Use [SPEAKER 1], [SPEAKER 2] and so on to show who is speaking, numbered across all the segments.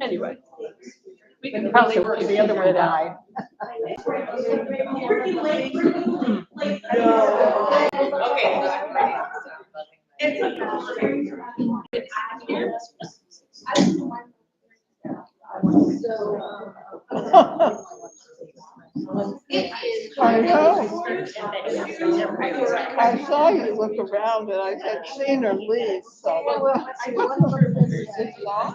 [SPEAKER 1] Anyway, we can probably work the other way down.
[SPEAKER 2] I know. I saw you look around and I had seen her leave, so. It's not.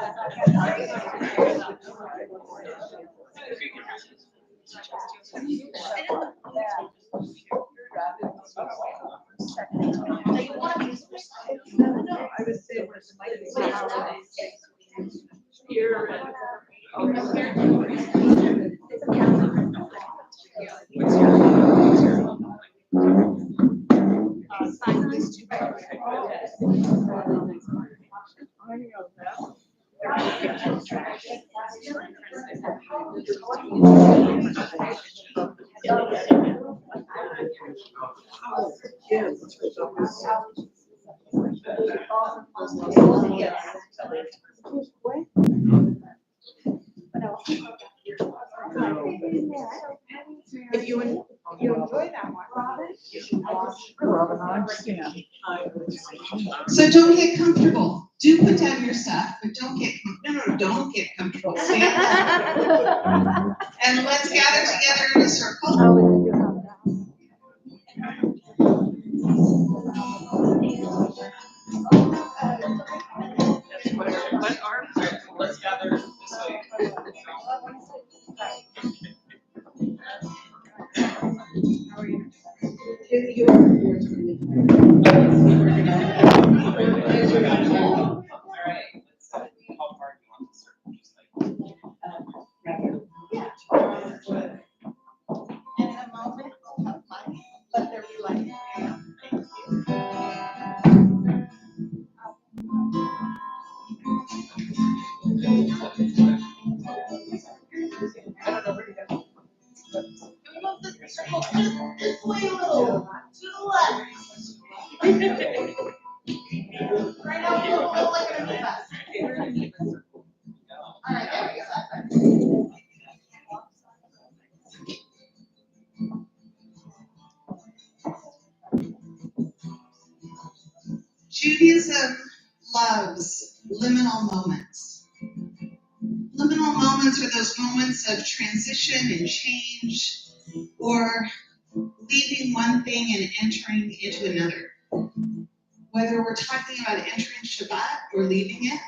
[SPEAKER 3] If you enjoy that one, you should watch.
[SPEAKER 4] So don't get comfortable. Do put down your stuff, but don't get don't get comfortable. Stand up. And let's gather together in a circle.
[SPEAKER 5] Let's gather this way.
[SPEAKER 4] In the moment of life, let there be light. This way a little, to the left. Right now, you look like an invest. All right, there we go. Judaism loves liminal moments. Liminal moments are those moments of transition and change, or leaving one thing and entering into another. Whether we're talking about entering Shabbat or leaving it,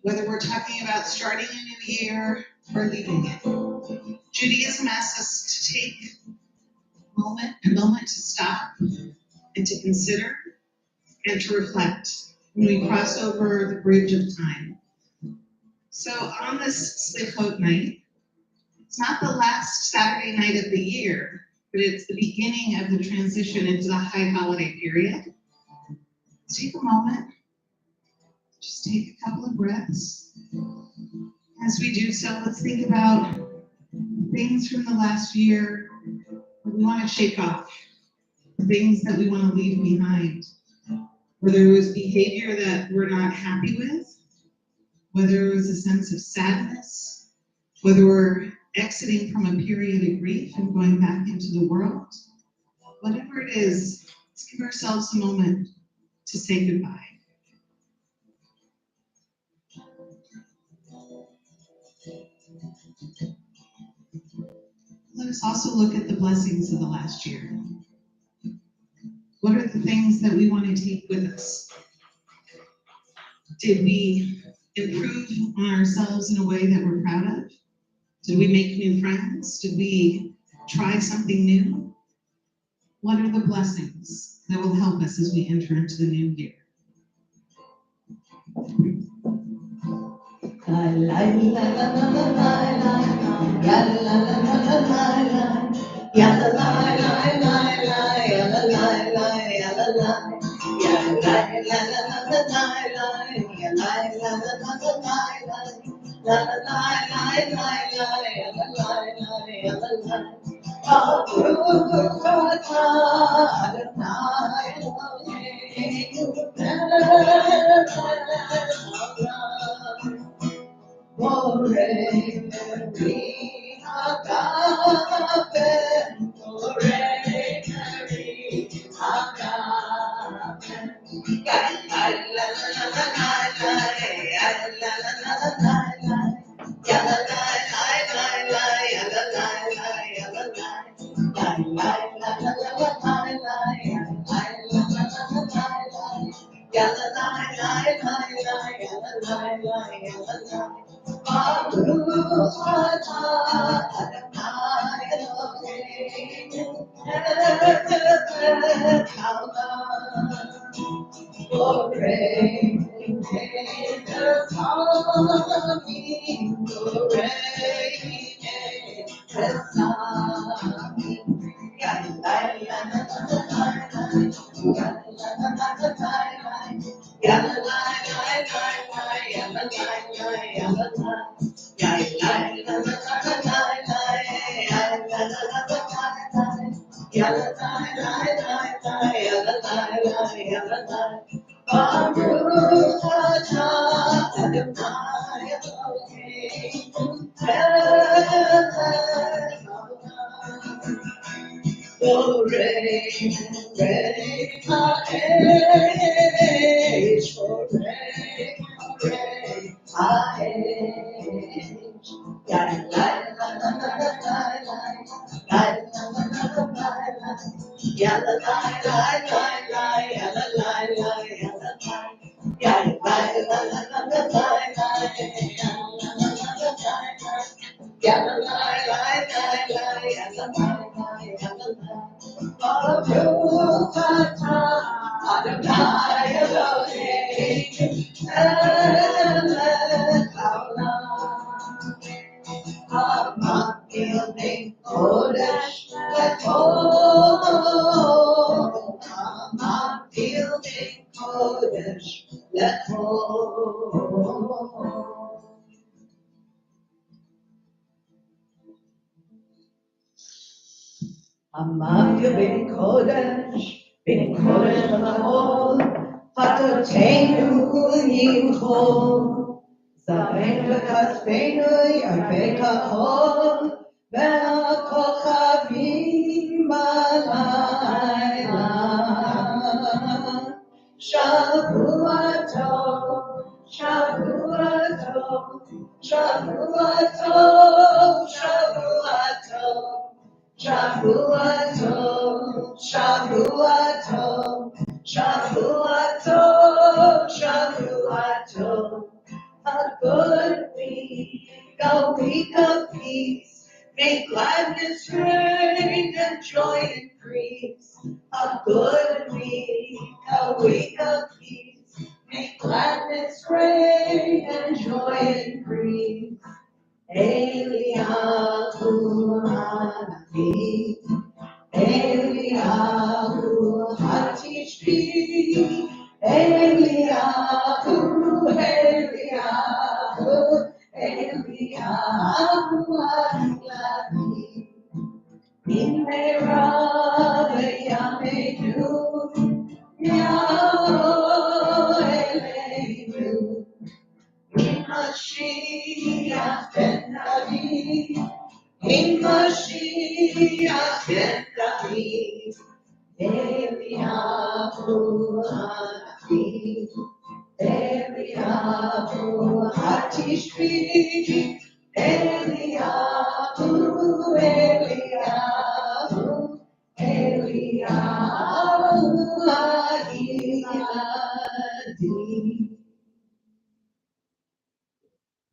[SPEAKER 4] whether we're talking about starting a new year or leaving it. Judaism asks us to take a moment to stop and to consider and to reflect when we cross over the bridge of time. So on this Slichot night, it's not the last Saturday night of the year, but it's the beginning of the transition into the high holiday period. Take a moment, just take a couple of breaths. As we do so, let's think about things from the last year that we want to shake off, things that we want to leave behind. Whether it was behavior that we're not happy with, whether it was a sense of sadness, whether we're exiting from a period of grief and going back into the world, whatever it is, let's give ourselves a moment to say goodbye. Let us also look at the blessings of the last year. What are the things that we want to take with us? Did we improve on ourselves in a way that we're proud of? Did we make new friends? Did we try something new? What are the blessings that will help us as we enter into the new year?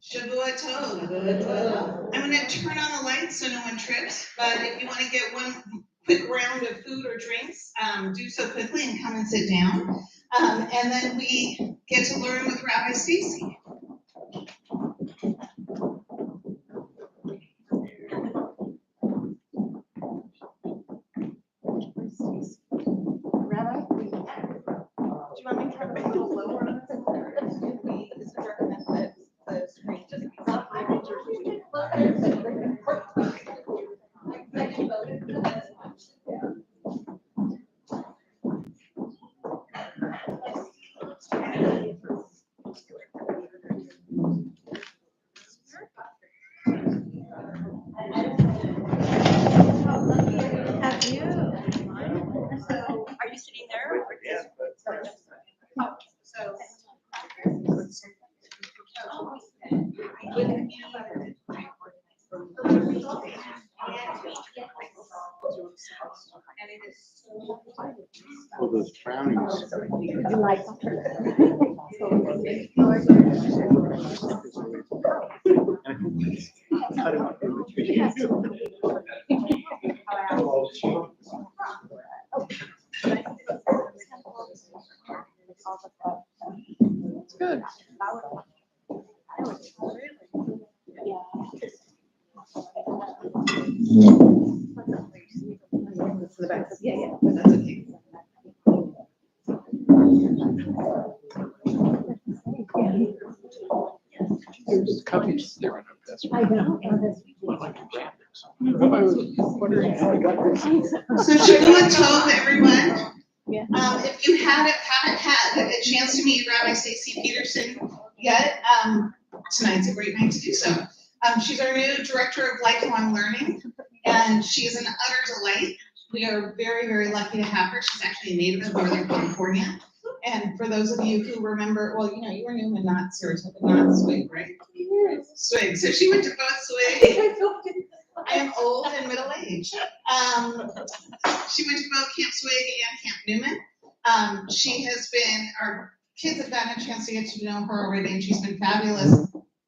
[SPEAKER 4] Shavua Tov. I'm going to turn on the lights so no one trips, but if you want to get one quick round of food or drinks, do so quickly and come and sit down. And then we get to learn with Rabbi Stacy.
[SPEAKER 2] Rabbi, do you want me to turn it a little lower? We recommend that the screen just be up. And it is
[SPEAKER 6] Oh, those brownies.
[SPEAKER 1] You like?
[SPEAKER 3] It's good.
[SPEAKER 2] yeah, but that's okay.
[SPEAKER 3] There's cookies there in this
[SPEAKER 1] I
[SPEAKER 3] one.
[SPEAKER 1] know.
[SPEAKER 3] I like the graphics. I was wondering how I got this.
[SPEAKER 4] So Shavua Tov, everyone.
[SPEAKER 1] Yeah.
[SPEAKER 4] If you haven't had a chance to meet Rabbi Stacy Peterson yet, tonight's a great night to do so. She's our new Director of Lifelong Learning, and she is an utter delight. We are very, very lucky to have her. She's actually a native of Northern California. And for those of you who remember, well, you know, you were Newman, not Saratoga, not Swig, right? Swig. So she went to both Swig. I am old and middle-aged. She went to both Camp Swig and Camp Newman. She has been, our kids have gotten a chance to get to know her already, and she's been fabulous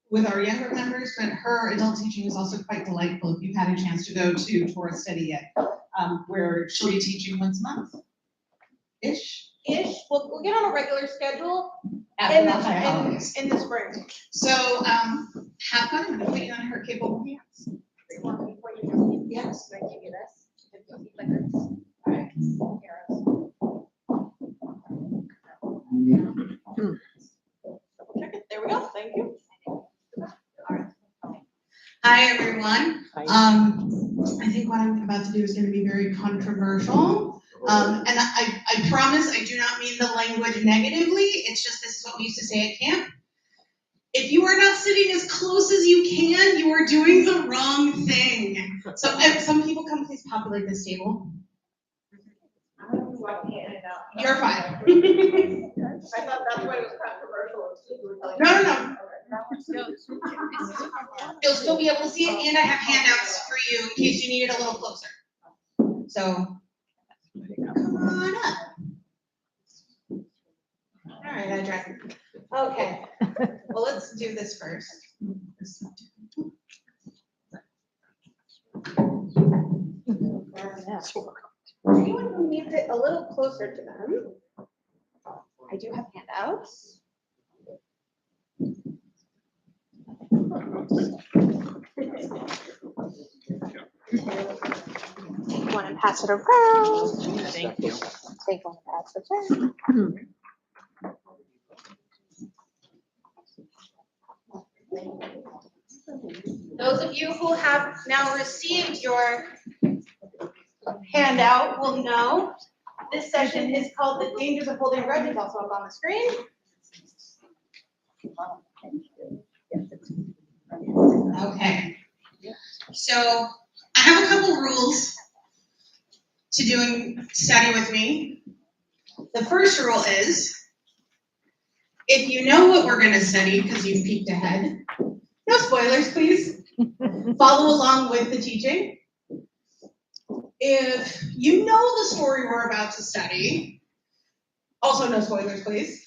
[SPEAKER 4] with our younger members, but her adult teaching is also quite delightful if you've had a chance to go to Torah Study yet, where she'll be teaching once a month-ish.
[SPEAKER 2] We'll get on a regular schedule
[SPEAKER 4] After
[SPEAKER 2] in
[SPEAKER 4] the high
[SPEAKER 2] the,
[SPEAKER 4] holidays.
[SPEAKER 2] in the spring.
[SPEAKER 4] So, have fun. I'm gonna put you on her capable hands. Yes.
[SPEAKER 2] Can I give you this? Alright. Check it, there we go, thank you.
[SPEAKER 4] Hi, everyone. I think what I'm about to do is gonna be very controversial. And I promise I do not mean the language negatively. It's just this is what we used to say at camp. If you are not sitting as close as you can, you are doing the wrong thing. So if some people come, please populate this table. You're fine.
[SPEAKER 2] I thought that's why it was controversial.
[SPEAKER 4] No. You'll still be able to see it, and I have handouts for you in case you need it a little closer. So, come on up. All right, I tried. Okay, well, let's do this first.
[SPEAKER 2] Anyone who needs it a little closer to them, I do have handouts. Take one and pass it around.
[SPEAKER 5] Thank you.
[SPEAKER 2] Take one and pass it around. Those of you who have now received your handout will know this session is called The Dangers of Holding Grudge. It's also up on the screen.
[SPEAKER 4] Okay. So, I have a couple rules to doing study with me. The first rule is, if you know what we're going to study because you've peeked ahead, no spoilers, please. Follow along with the teaching. If you know the story we're about to study, also no spoilers, please.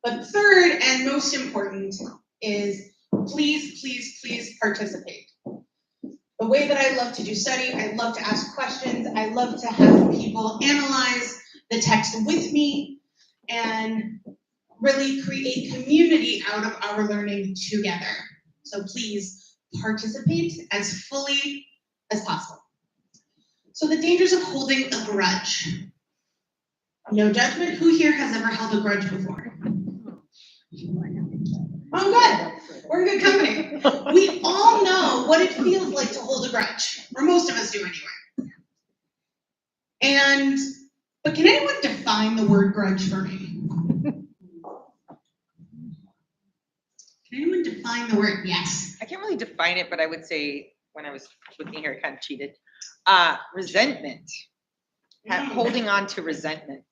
[SPEAKER 4] But third and most important is please, please, please participate. The way that I love to do study, I love to ask questions, I love to have people analyze the text with me and really create community out of our learning together. So please participate as fully as possible. So the dangers of holding a grudge. No judgment. Who here has ever held a grudge before? Oh, good. We're in good company. We all know what it feels like to hold a grudge, or most of us do anyway. But can anyone define the word grudge for me? Can anyone define the word? Yes.
[SPEAKER 5] I can't really define it, but I would say when I was looking here, I kind of cheated. Resentment. Holding on to resentment.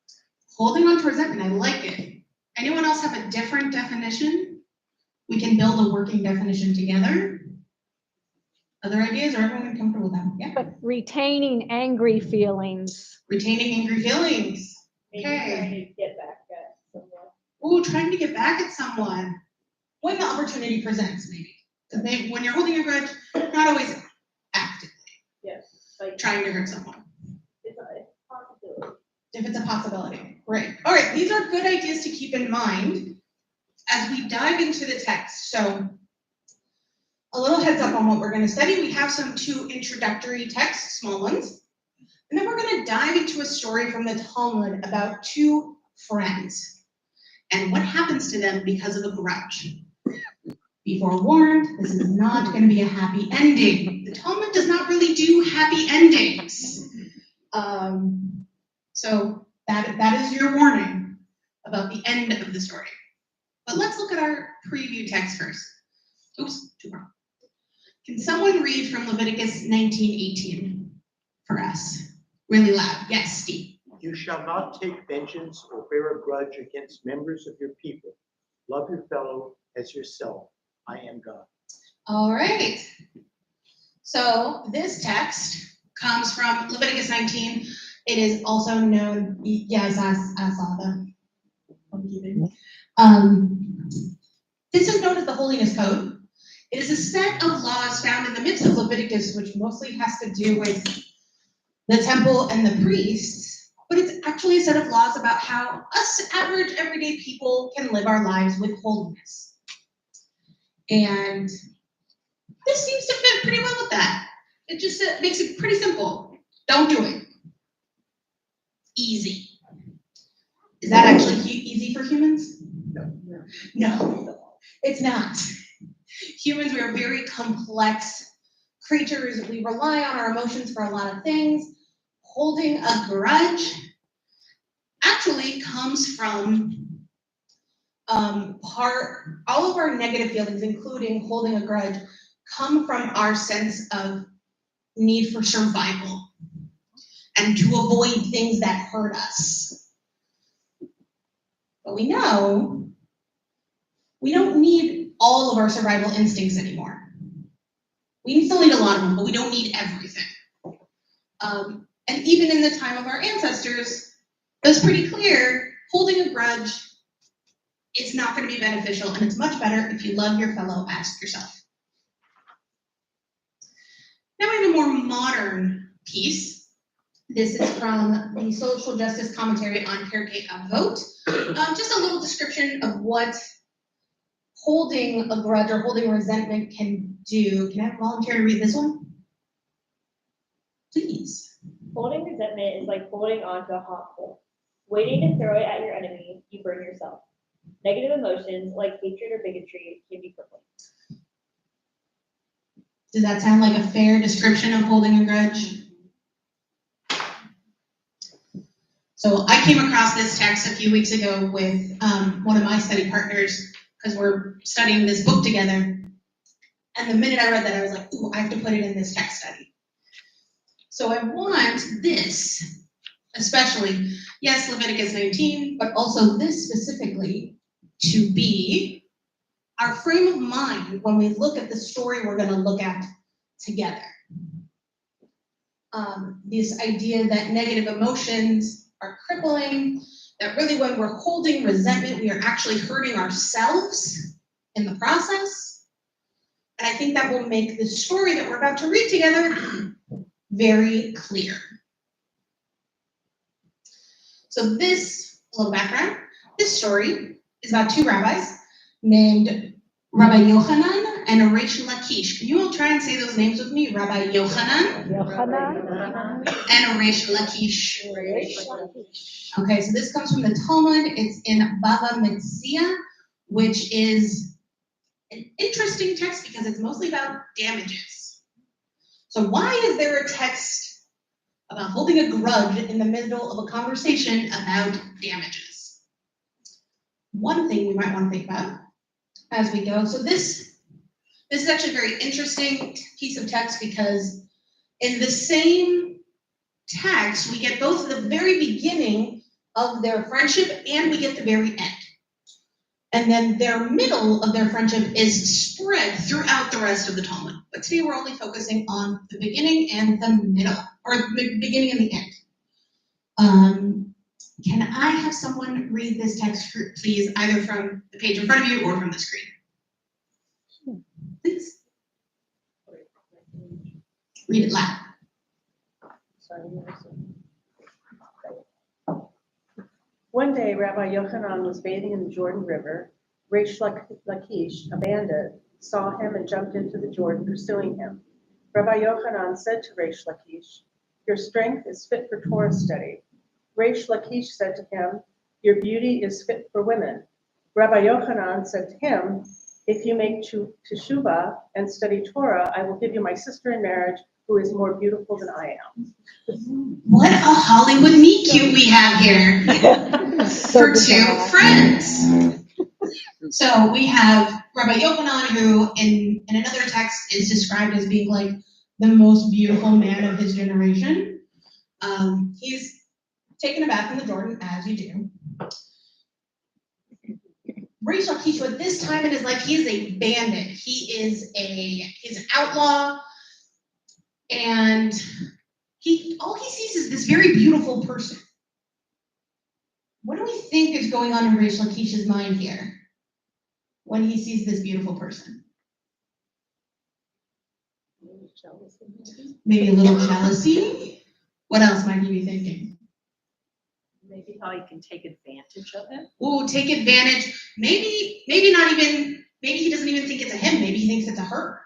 [SPEAKER 4] Holding on to resentment. I like it. Anyone else have a different definition? We can build a working definition together. Other ideas, or everyone comfortable with that? Yeah.
[SPEAKER 1] But retaining angry feelings.
[SPEAKER 4] Retaining angry feelings.
[SPEAKER 3] Maybe
[SPEAKER 4] Okay.
[SPEAKER 3] trying to get back at someone.
[SPEAKER 4] Ooh, trying to get back at someone when the opportunity presents, maybe. Because when you're holding a grudge, not always actively
[SPEAKER 3] Yes, like
[SPEAKER 4] trying to hurt someone.
[SPEAKER 3] it's a possibility.
[SPEAKER 4] If it's a possibility. Right. All right, these are good ideas to keep in mind as we dive into the text. So a little heads up on what we're going to study. We have some 2 introductory texts, small ones. And then we're going to dive into a story from the Talmud about 2 friends and what happens to them because of a grudge. Be forewarned, this is not going to be a happy ending. The Talmud does not really do happy endings. So that is your warning about the end of the story. But let's look at our preview text first. Oops, too far. Can someone read from Leviticus 19:18 for us? Really loud. Yes, Steve.
[SPEAKER 7] You shall not take vengeance or bear a grudge against members of your people. Love your fellow as yourself. I am God.
[SPEAKER 4] All right. So this text comes from Leviticus 19. It is also known, yes, I saw them. This is known as the Holiness Code. It is a set of laws found in the midst of Leviticus, which mostly has to do with the temple and the priests, but it's actually a set of laws about how us average everyday people can live our lives with holiness. And this seems to fit pretty well with that. It just makes it pretty simple. Don't do it. Easy. Is that actually easy for humans? No, it's not. Humans, we are very complex creatures. We rely on our emotions for a lot of things. Holding a grudge actually comes from all of our negative feelings, including holding a grudge, come from our sense of need for survival and to avoid things that hurt us. But we know we don't need all of our survival instincts anymore. We still need a lot of them, but we don't need everything. And even in the time of our ancestors, it was pretty clear, holding a grudge is not going to be beneficial, and it's much better if you love your fellow as yourself. Now we have a more modern piece. This is from the Social Justice Commentary on Pirkei Avot. Just a little description of what holding a grudge or holding resentment can do. Can I have a volunteer to read this one? Please.
[SPEAKER 3] Holding resentment is like holding on to a hot coal. Waiting to throw it at your enemy, you burn yourself. Negative emotions like hatred or bigotry can be crippling.
[SPEAKER 4] Does that sound like a fair description of holding a grudge? So I came across this text a few weeks ago with one of my study partners because we're studying this book together. And the minute I read that, I was like, ooh, I have to put it in this text study. So I want this, especially, yes, Leviticus 19, but also this specifically to be our frame of mind when we look at the story we're going to look at together. This idea that negative emotions are crippling, that really when we're holding resentment, we are actually hurting ourselves in the process. And I think that will make the story that we're about to read together very clear. So this, a little background, this story is about 2 rabbis named Rabbi Johannan and Reish Lakish. Can you all try and say those names with me? Rabbi Johannan and Reish Lakish. Okay, so this comes from the Talmud. It's in Bava Metzia, which is an interesting text because it's mostly about damages. So why is there a text about holding a grudge in the middle of a conversation about damages? One thing we might want to think about as we go. So this is actually a very interesting piece of text because in the same text, we get both the very beginning of their friendship and we get the very end. And then their middle of their friendship is spread throughout the rest of the Talmud. But today we're only focusing on the beginning and the middle, or the beginning and the end. Can I have someone read this text, please, either from the page in front of you or from the screen? Please. Read it loud.
[SPEAKER 1] One day, Rabbi Johannan was bathing in the Jordan River. Reish Lakish, a bandit, saw him and jumped into the Jordan, pursuing him. Rabbi Johannan said to Reish Lakish, "Your strength is fit for Torah study." Reish Lakish said to him, "Your beauty is fit for women." Rabbi Johannan said to him, "If you make teshuvah and study Torah, I will give you my sister in marriage, who is more beautiful than I am."
[SPEAKER 4] What a Hollywood meet cute we have here for two friends. So we have Rabbi Yochanan, who in another text is described as being like the most beautiful man of his generation. He's taken a bath in the Jordan, as you do. Reish Lakish, at this time in his life, he is a bandit. He's an outlaw, and all he sees is this very beautiful person. What do we think is going on in Reish Lakish's mind here when he sees this beautiful person? Maybe a little jealousy. What else might he be thinking?
[SPEAKER 8] Maybe how he can take advantage of it.
[SPEAKER 4] Ooh, take advantage. Maybe not even, maybe he doesn't even think it's a him. Maybe he thinks it's a her.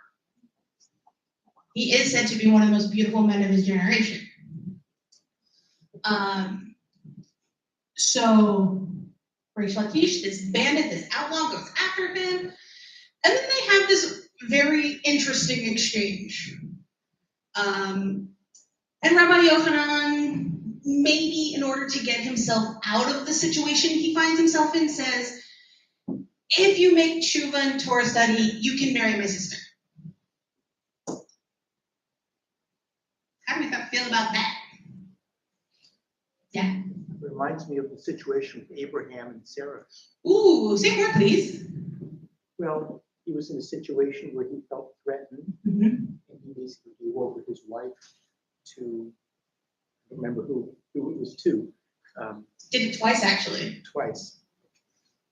[SPEAKER 4] He is said to be one of the most beautiful men of his generation. So Reish Lakish, this bandit, this outlaw, goes after him, and then they have this very interesting exchange. And Rabbi Yochanan, maybe in order to get himself out of the situation he finds himself in, says, "If you make tshuva and Torah study, you can marry my sister." How do we feel about that? Yeah.
[SPEAKER 7] Reminds me of the situation with Abraham and Sarah.
[SPEAKER 4] Ooh, say more, please.
[SPEAKER 7] Well, he was in a situation where he felt threatened,
[SPEAKER 4] Mm-hmm.
[SPEAKER 7] and he basically gave over his wife to, I don't remember who it was to.
[SPEAKER 4] Did it twice, actually.
[SPEAKER 7] Twice.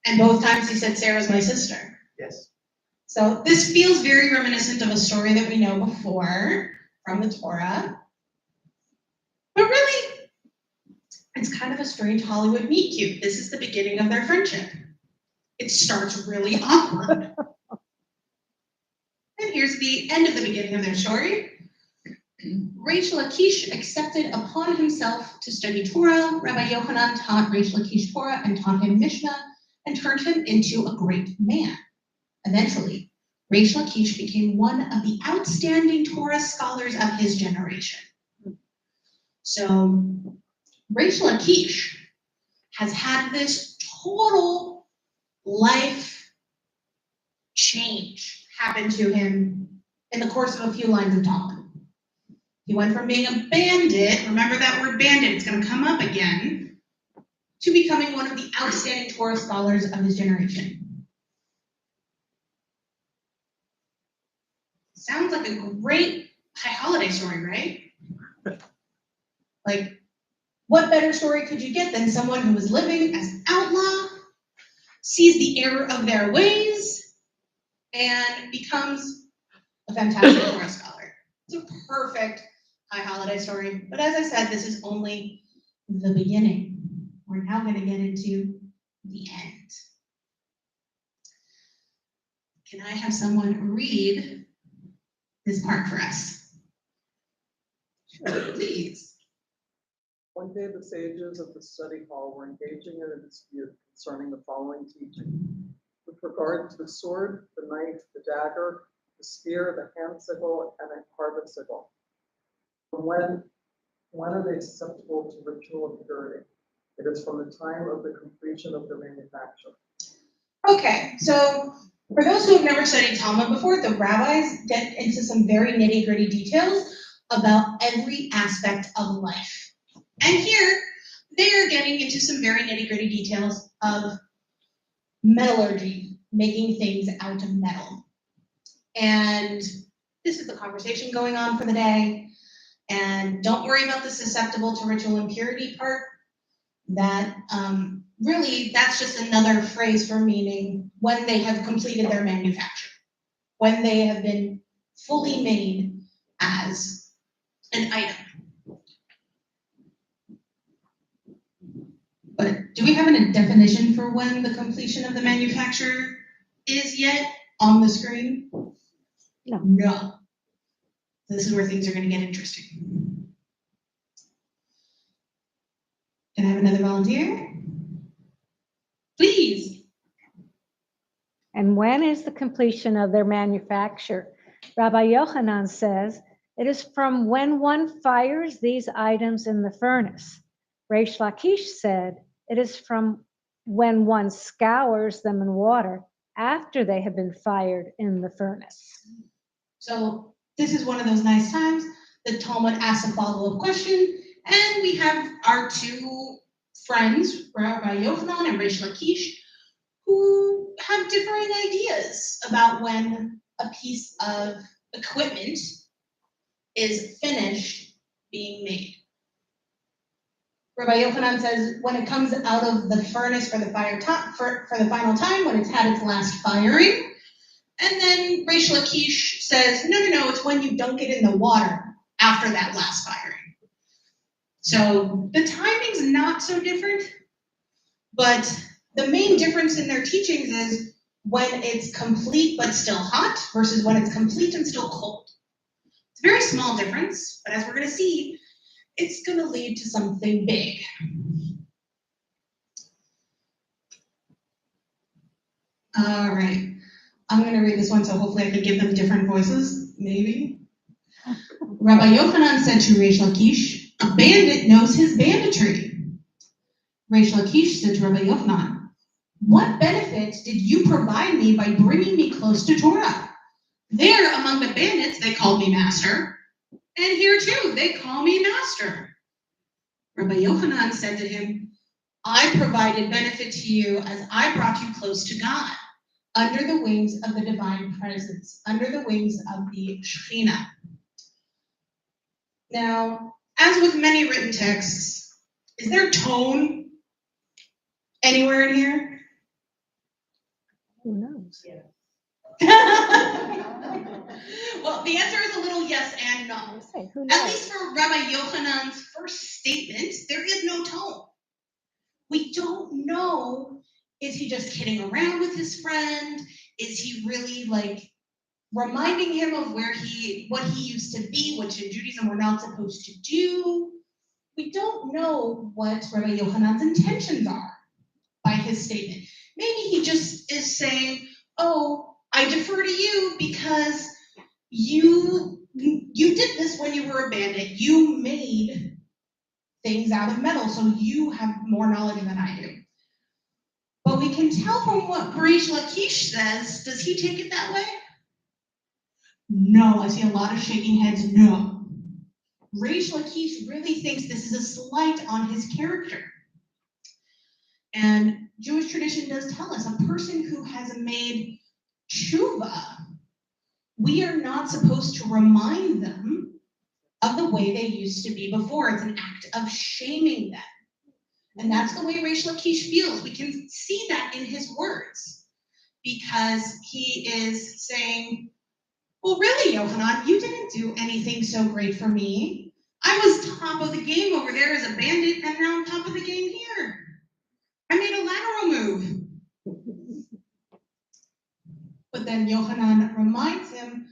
[SPEAKER 4] And both times he said, "Sarah's my sister."
[SPEAKER 7] Yes.
[SPEAKER 4] So this feels very reminiscent of a story that we know before from the Torah. But really, it's kind of a strange Hollywood meet cute. This is the beginning of their friendship. It starts really awkward. And here's the end of the beginning of their story. Reish Lakish accepted upon himself to study Torah. Rabbi Yochanan taught Reish Lakish Torah and taught him Mishnah and turned him into a great man. Eventually, Reish Lakish became one of the outstanding Torah scholars of his generation. So Reish Lakish has had this total life change happen to him in the course of a few lines of talk. He went from being a bandit, remember that word bandit, it's going to come up again, to becoming one of the outstanding Torah scholars of his generation. Sounds like a great high holiday story, right? Like, what better story could you get than someone who is living as an outlaw, sees the error of their ways, and becomes a fantastic Torah scholar? It's a perfect high holiday story. But as I said, this is only the beginning. We're now going to get into the end. Can I have someone read this part for us? Sure, please.
[SPEAKER 9] One day the sages of the study hall were engaging in a dispute concerning the following teaching. With regard to the sword, the knife, the dagger, the spear, the hand sickle, and a harvest sickle. When are they susceptible to ritual impurity? It is from the time of the completion of their manufacture.
[SPEAKER 4] Okay, so for those who have never studied Talmud before, the rabbis get into some very nitty-gritty details about every aspect of life. And here, they are getting into some very nitty-gritty details of metallurgy, making things out of metal. And this is the conversation going on for the day. And don't worry about the susceptible to ritual impurity part. That really, that's just another phrase for meaning when they have completed their manufacture, when they have been fully made as an item. But do we have a definition for when the completion of the manufacture is yet on the screen?
[SPEAKER 10] No.
[SPEAKER 4] No. This is where things are going to get interesting. Can I have another volunteer? Please.
[SPEAKER 10] And when is the completion of their manufacture? Rabbi Johannan says, it is from when one fires these items in the furnace. Reish Lakish said, it is from when one scours them in water after they have been fired in the furnace.
[SPEAKER 4] So this is one of those nice times the Talmud asks a follow-up question, and we have our two friends, Rabbi Yochanan and Reish Lakish, who have differing ideas about when a piece of equipment is finished being made. Rabbi Yochanan says when it comes out of the furnace for the for the final time, when it's had its last firing. And then Reish Lakish says, no, it's when you dunk it in the water after that last firing. So the timing's not so different, but the main difference in their teachings is when it's complete but still hot versus when it's complete and still cold. It's a very small difference, but as we're going to see, it's going to lead to something big. All right. I'm going to read this one, so hopefully I can give them different voices, maybe. Rabbi Yochanan said to Reish Lakish, a bandit knows his banditry. Reish Lakish said to Rabbi Yochanan, what benefit did you provide me by bringing me close to Torah? There, among the bandits, they called me master, and here too, they call me master. Rabbi Yochanan said to him, I provided benefit to you as I brought you close to God, under the wings of the divine presence, under the wings of the Shekhinah. Now, as with many written texts, is there tone anywhere in here?
[SPEAKER 10] Who knows?
[SPEAKER 4] Well, the answer is a little yes and no.
[SPEAKER 10] Who
[SPEAKER 4] At
[SPEAKER 10] knows?
[SPEAKER 4] least for Rabbi Yochanan's first statement, there is no tone. We don't know, is he just kidding around with his friend? Is he really reminding him of what he used to be, which in Judaism we're not supposed to do? We don't know what Rabbi Yochanan's intentions are by his statement. Maybe he just is saying, oh, I defer to you because you did this when you were a bandit. You made things out of metal, so you have more knowledge than I do. But we can tell from what Reish Lakish says, does he take it that way? No, I see a lot of shaking heads, no. Reish Lakish really thinks this is a slight on his character. And Jewish tradition does tell us a person who has made tshuva, we are not supposed to remind them of the way they used to be before. It's an act of shaming them. And that's the way Reish Lakish feels. We can see that in his words, because he is saying, well, really, Yochanan, you didn't do anything so great for me. I was top of the game over there as a bandit, and now I'm top of the game here. I made a lateral move. But then Yochanan reminds him,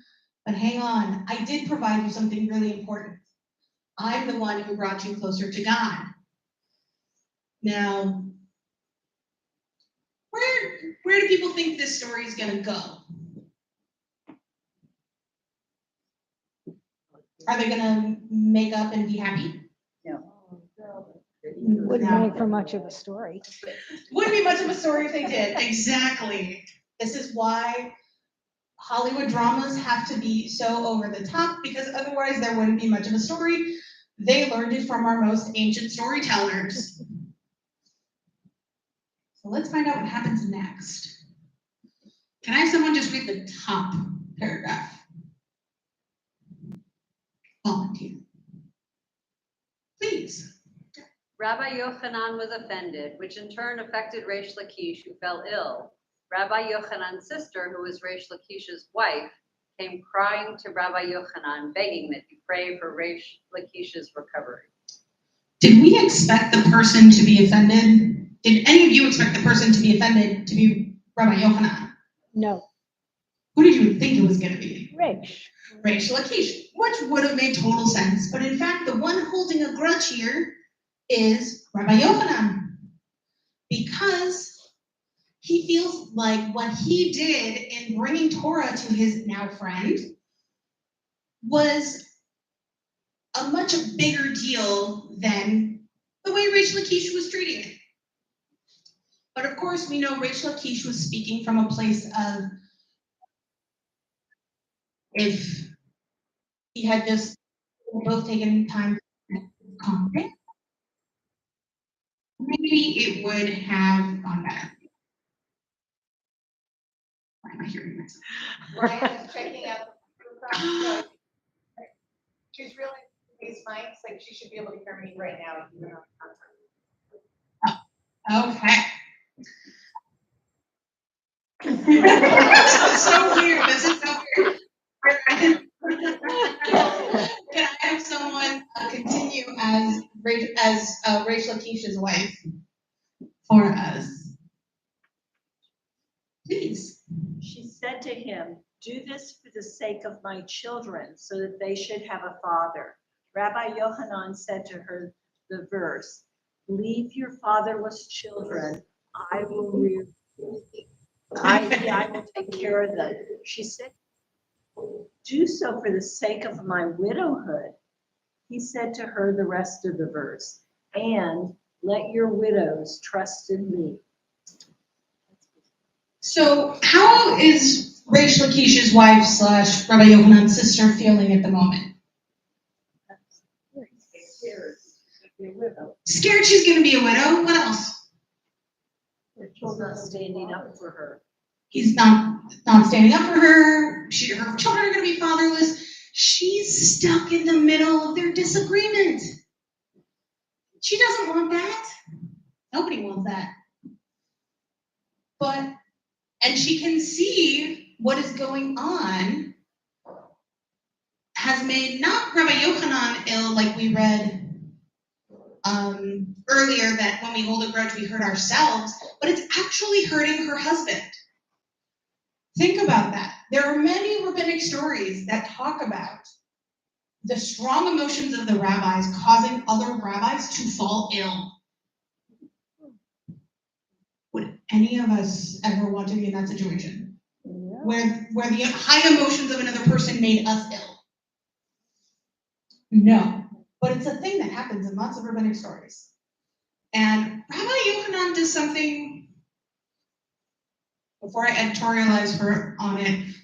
[SPEAKER 4] but hang on, I did provide you something really important. I'm the one who brought you closer to God. Now, where do people think this story is going to go? Are they going to make up and be happy?
[SPEAKER 10] Wouldn't make for much of a story.
[SPEAKER 4] Wouldn't be much of a story if they did. Exactly. This is why Hollywood dramas have to be so over the top, because otherwise there wouldn't be much of a story. They learned it from our most ancient storytellers. So let's find out what happens next. Can I have someone just read the top paragraph? Volunteer. Please.
[SPEAKER 8] Rabbi Yochanan was offended, which in turn affected Reish Lakish, who fell ill. Rabbi Yochanan's sister, who was Reish Lakish's wife, came crying to Rabbi Yochanan, begging that he pray for Reish Lakish's recovery.
[SPEAKER 4] Did we expect the person to be offended? Did any of you expect the person to be offended to be Rabbi Yochanan?
[SPEAKER 10] No,
[SPEAKER 4] Who did you think it was going to be?
[SPEAKER 10] Rich.
[SPEAKER 4] Reish Lakish, which would have made total sense. But in fact, the one holding a grudge here is Rabbi Yochanan, because he feels like what he did in bringing Torah to his now friend was a much bigger deal than the way Reish Lakish was treating it. But of course, we know Reish Lakish was speaking from a place of, if he had just both taken time to conversate, maybe it would have gone better. Why am I hearing myself?
[SPEAKER 2] Ryan is checking out the she's really these mics, like she should be able to hear me right now, even on
[SPEAKER 4] Okay. This is so weird. This is so weird. Can I have someone continue as Reish Lakish's wife for us? Please.
[SPEAKER 8] She said to him, "Do this for the sake of my children, so that they should have a father." Rabbi Yochanan said to her the verse, "Leave your fatherless children, I will rear them. I will take care of them." She said, "Do so for the sake of my widowhood." He said to her the rest of the verse, "And let your widows trust in me."
[SPEAKER 4] So how is Reish Lakish's wife / Rabbi Yochanan's sister feeling at the moment? Scared she's going to be a widow? What else?
[SPEAKER 8] Her children standing up for her.
[SPEAKER 4] He's not standing up for her. Her children are going to be fatherless. She's stuck in the middle of their disagreement. She doesn't want that. Nobody wants that. And she can see what is going on has made not Rabbi Yochanan ill, like we read earlier, that when we hold a grudge, we hurt ourselves, but it's actually hurting her husband. Think about that. There are many rabbinic stories that talk about the strong emotions of the rabbis causing other rabbis to fall ill. Would any of us ever want to be in that situation?
[SPEAKER 10] Yeah.
[SPEAKER 4] Where the high emotions of another person made us ill? No. But it's a thing that happens in lots of rabbinic stories. And Rabbi Yochanan does something, before I editorialize her on it,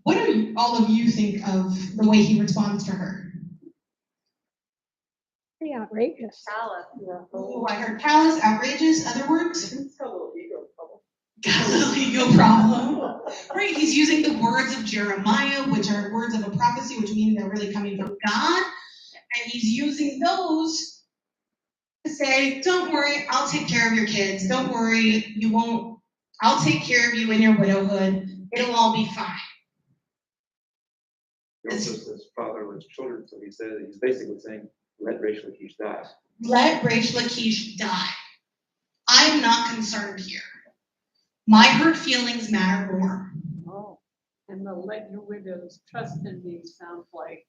[SPEAKER 4] what do all of you think of the way he responds to her?
[SPEAKER 10] Pretty outrageous.
[SPEAKER 4] Oh, I heard callous, outrageous, other words?
[SPEAKER 9] It's got a little ego trouble.
[SPEAKER 4] Got a little ego problem. Right, he's using the words of Jeremiah, which are words of a prophecy, which mean they're really coming from God. And he's using those to say, don't worry, I'll take care of your kids. Don't worry, I'll take care of you in your widowhood. It'll all be fine.
[SPEAKER 11] He also says fatherless children, so he's basically saying, let Reish Lakish die.
[SPEAKER 4] Let Reish Lakish die. I'm not concerned here. My hurt feelings matter more.
[SPEAKER 8] Oh, and the let your widows trust in me sounds like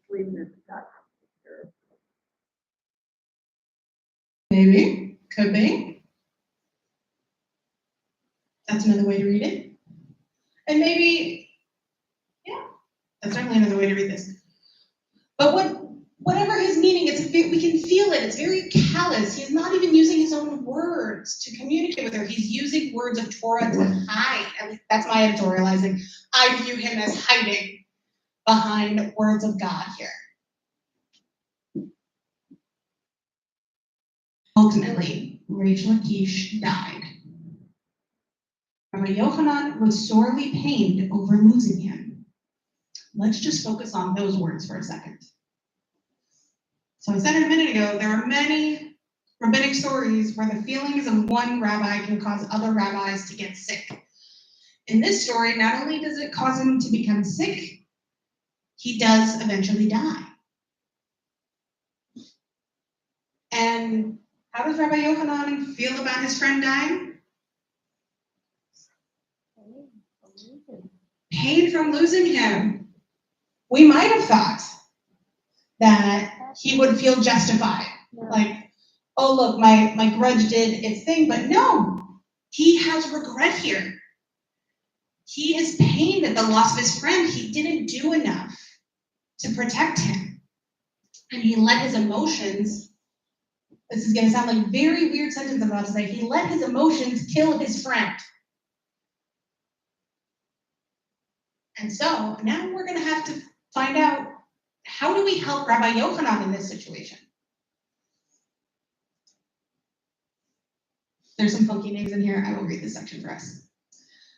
[SPEAKER 8] leaving it to God.
[SPEAKER 4] Maybe, could be. That's another way to read it. And maybe, yeah, that's definitely another way to read this. But whatever his meaning, we can feel it. It's very callous. He's not even using his own words to communicate with her. He's using words of Torah to hide. At least that's my editorializing. I view him as hiding behind words of God here. Ultimately, Reish Lakish died. Rabbi Yochanan was sorely pained over losing him. Let's just focus on those words for a second. So I said it a minute ago, there are many rabbinic stories where the feelings of one rabbi can cause other rabbis to get sick. In this story, not only does it cause him to become sick, he does eventually die. And how does Rabbi Yochanan feel about his friend dying? Pain from losing him. We might have thought that he would feel justified. Like, oh look, my grudge did its thing, but no, he has regret here. He is pained at the loss of his friend. He didn't do enough to protect him. And he let his emotions, this is gonna sound like a very weird sentence I'm about to say, he let his emotions kill his friend. And so now we're gonna have to find out, how do we help Rabbi Yochanan in this situation? There's some funky names in here. I will read this section for us.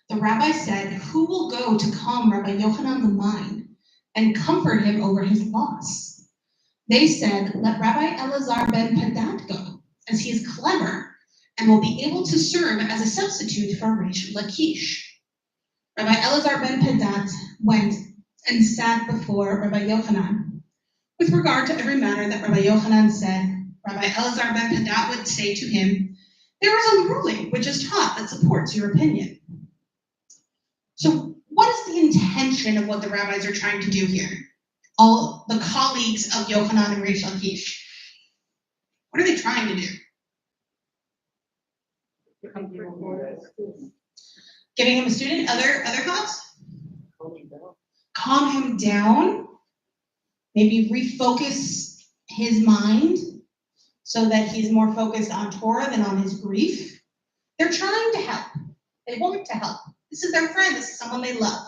[SPEAKER 4] The rabbi said, who will go to calm Rabbi Yochanan the mind and comfort him over his loss? They said, let Rabbi Elazar ben Padat go, as he is clever and will be able to serve as a substitute for Reish Lakish. Rabbi Elazar ben Padat went and sat before Rabbi Yochanan. With regard to every matter that Rabbi Yochanan said, Rabbi Elazar ben Padat would say to him, there is a ruling which is taught that supports your opinion. So what is the intention of what the rabbis are trying to do here? All the colleagues of Yochanan and Reish Lakish. What are they trying to do? Giving him a student? Other thoughts? Calm him down. Maybe refocus his mind so that he's more focused on Torah than on his grief. They're trying to help. They want to help. This is their friend. This is someone they love.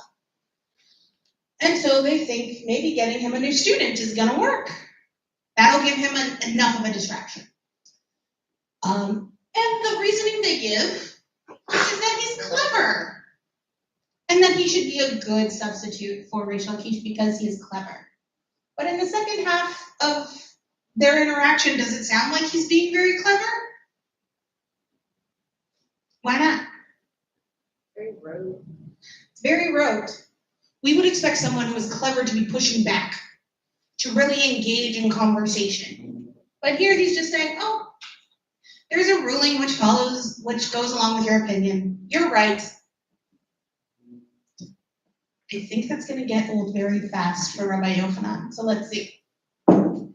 [SPEAKER 4] And so they think maybe getting him a new student is going to work. That'll give him enough of a distraction. And the reasoning they give is that he's clever and that he should be a good substitute for Reish Lakish because he is clever. But in the second half of their interaction, does it sound like he's being very clever? Why not?
[SPEAKER 1] Very rote.
[SPEAKER 4] It's very rote. We would expect someone who is clever to be pushing back, to really engage in conversation. But here he's just saying, oh, there's a ruling which goes along with your opinion. You're right. I think that's going to get old very fast for Rabbi Yochanan. So let's see. Can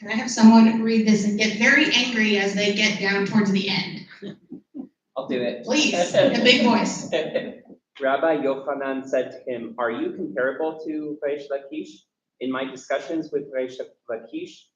[SPEAKER 4] I have someone read this and get very angry as they get down towards the end?
[SPEAKER 12] I'll do it.
[SPEAKER 4] Please, in a big voice.
[SPEAKER 12] Rabbi Yochanan said to him, are you comparable to Reish Lakish? In my discussions with Reish Lakish,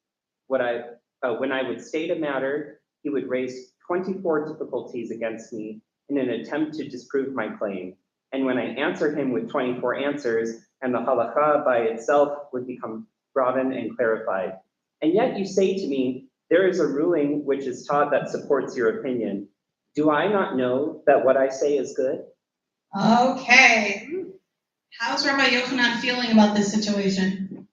[SPEAKER 12] when I would state a matter, he would raise 24 difficulties against me in an attempt to disprove my claim. And when I answer him with 24 answers, and the halakha by itself would become broadened and clarified. And yet you say to me, there is a ruling which is taught that supports your opinion. Do I not know that what I say is good?
[SPEAKER 4] Okay. How's Rabbi Yochanan feeling about this situation?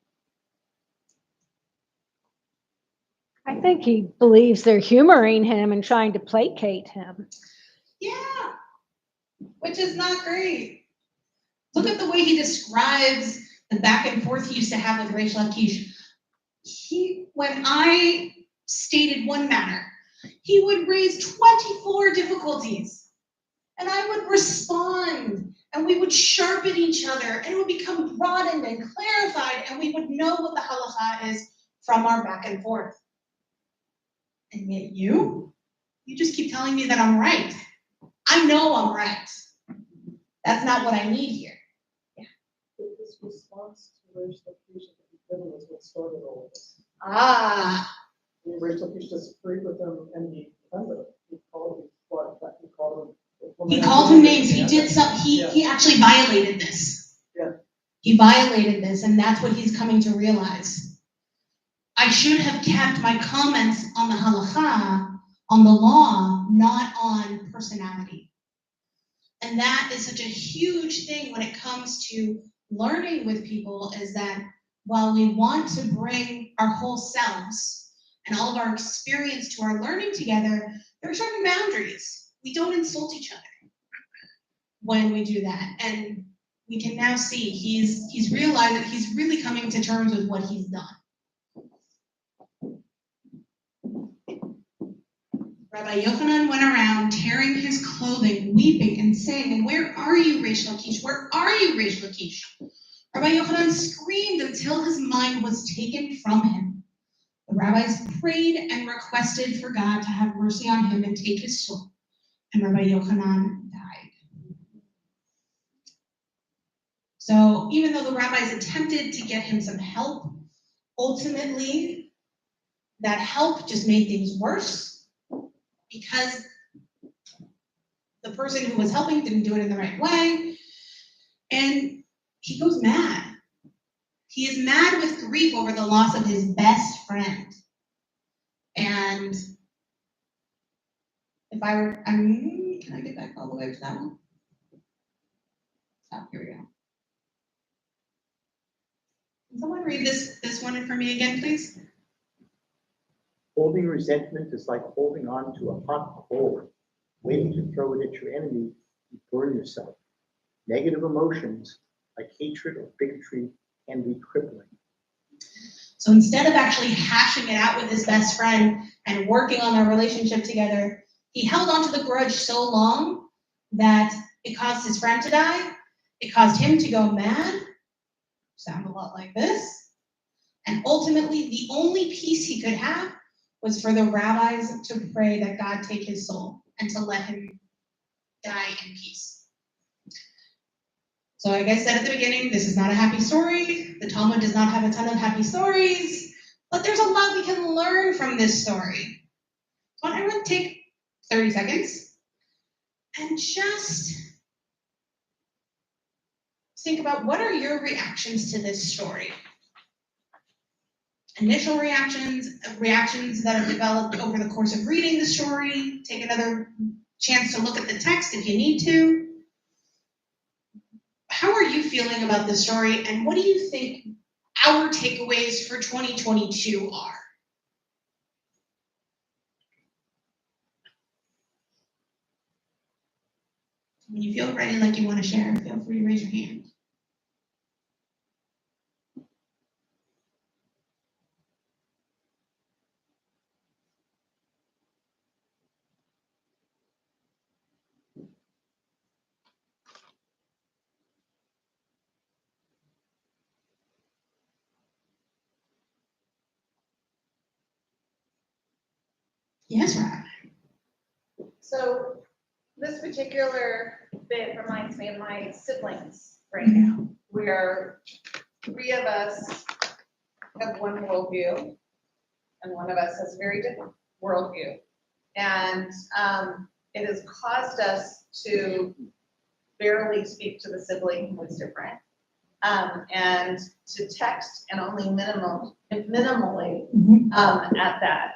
[SPEAKER 10] I think he believes they're humoring him and trying to placate him.
[SPEAKER 4] Yeah, which is not great. Look at the way he describes the back and forth he used to have with Reish Lakish. When I stated one matter, he would raise 24 difficulties. And I would respond, and we would sharpen each other, and it would become broadened and clarified, and we would know what the halakha is from our back and forth. And yet you just keep telling me that I'm right. I know I'm right. That's not what I need here. Yeah.
[SPEAKER 9] This response to Reish Lakish at the beginning is what started all of this.
[SPEAKER 4] Ah.
[SPEAKER 9] Reish Lakish disagreed with him, and he defended him. He called
[SPEAKER 4] him names. He did some. He actually violated this.
[SPEAKER 9] Yeah.
[SPEAKER 4] He violated this, and that's what he's coming to realize. I should have kept my comments on the halacha, on the law, not on personality. And that is such a huge thing when it comes to learning with people, is that while we want to bring our whole selves and all of our experience to our learning together, there are certain boundaries. We don't insult each other when we do that. And we can now see he's realized that he's really coming to terms with what he's done. Rabbi Yochanan went around tearing his clothing, weeping and saying, "Where are you, Reish Lakish? Where are you, Reish Lakish?" Rabbi Yochanan screamed until his mind was taken from him. The rabbis prayed and requested for God to have mercy on him and take his soul. And Rabbi Yochanan died. So even though the rabbis attempted to get him some help, ultimately that help just made things worse, because the person who was helping didn't do it in the right way, and he goes mad. He is mad with grief over the loss of his best friend. And if I were, can I get back all the way to that one? Oh, here we go. Can someone read this one for me again, please?
[SPEAKER 7] Holding resentment is like holding on to a hot coal, waiting to throw it at your enemy and burn yourself. Negative emotions, like hatred or bigotry, can be crippling.
[SPEAKER 4] So instead of actually hashing it out with his best friend and working on their relationship together, he held on to the grudge so long that it caused his friend to die. It caused him to go mad. Sound a lot like this. And ultimately, the only peace he could have was for the rabbis to pray that God take his soul and to let him die in peace. So like I said at the beginning, this is not a happy story. The Talmud does not have a ton of happy stories, but there's a lot we can learn from this story. So I want to take 30 seconds and just think about, what are your reactions to this story? Initial reactions that have developed over the course of reading the story. Take another chance to look at the text if you need to. How are you feeling about the story, and what do you think our takeaways for 2022 are? When you feel ready, like you want to share, feel free to raise your hand. Yes, Rabbi.
[SPEAKER 2] So this particular bit reminds me of my siblings right now. We are, 3 of us have one worldview, and one of us has a very different worldview. And it has caused us to barely speak to the sibling who is different, and to text and only minimally at that.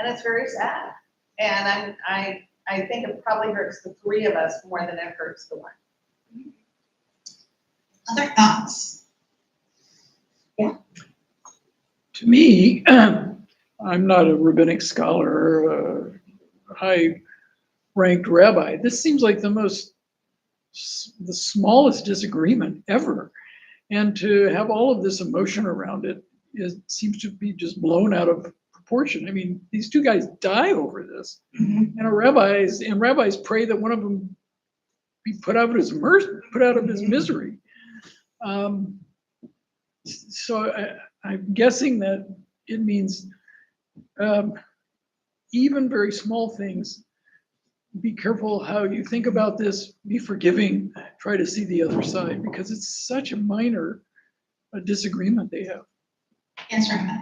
[SPEAKER 2] And it's very sad. And I think it probably hurts the 3 of us more than it hurts the one.
[SPEAKER 4] Other thoughts? Yeah.
[SPEAKER 9] To me, I'm not a rabbinic scholar or a high-ranked rabbi. This seems like the smallest disagreement ever. And to have all of this emotion around it, seems to be just blown out of proportion. I mean, these 2 guys die over this, and rabbis pray that one of them be put out of his misery. So I'm guessing that it means even very small things. Be careful how you think about this. Be forgiving. Try to see the other side, because it's such a minor disagreement they have.
[SPEAKER 4] Yes, Rabbi.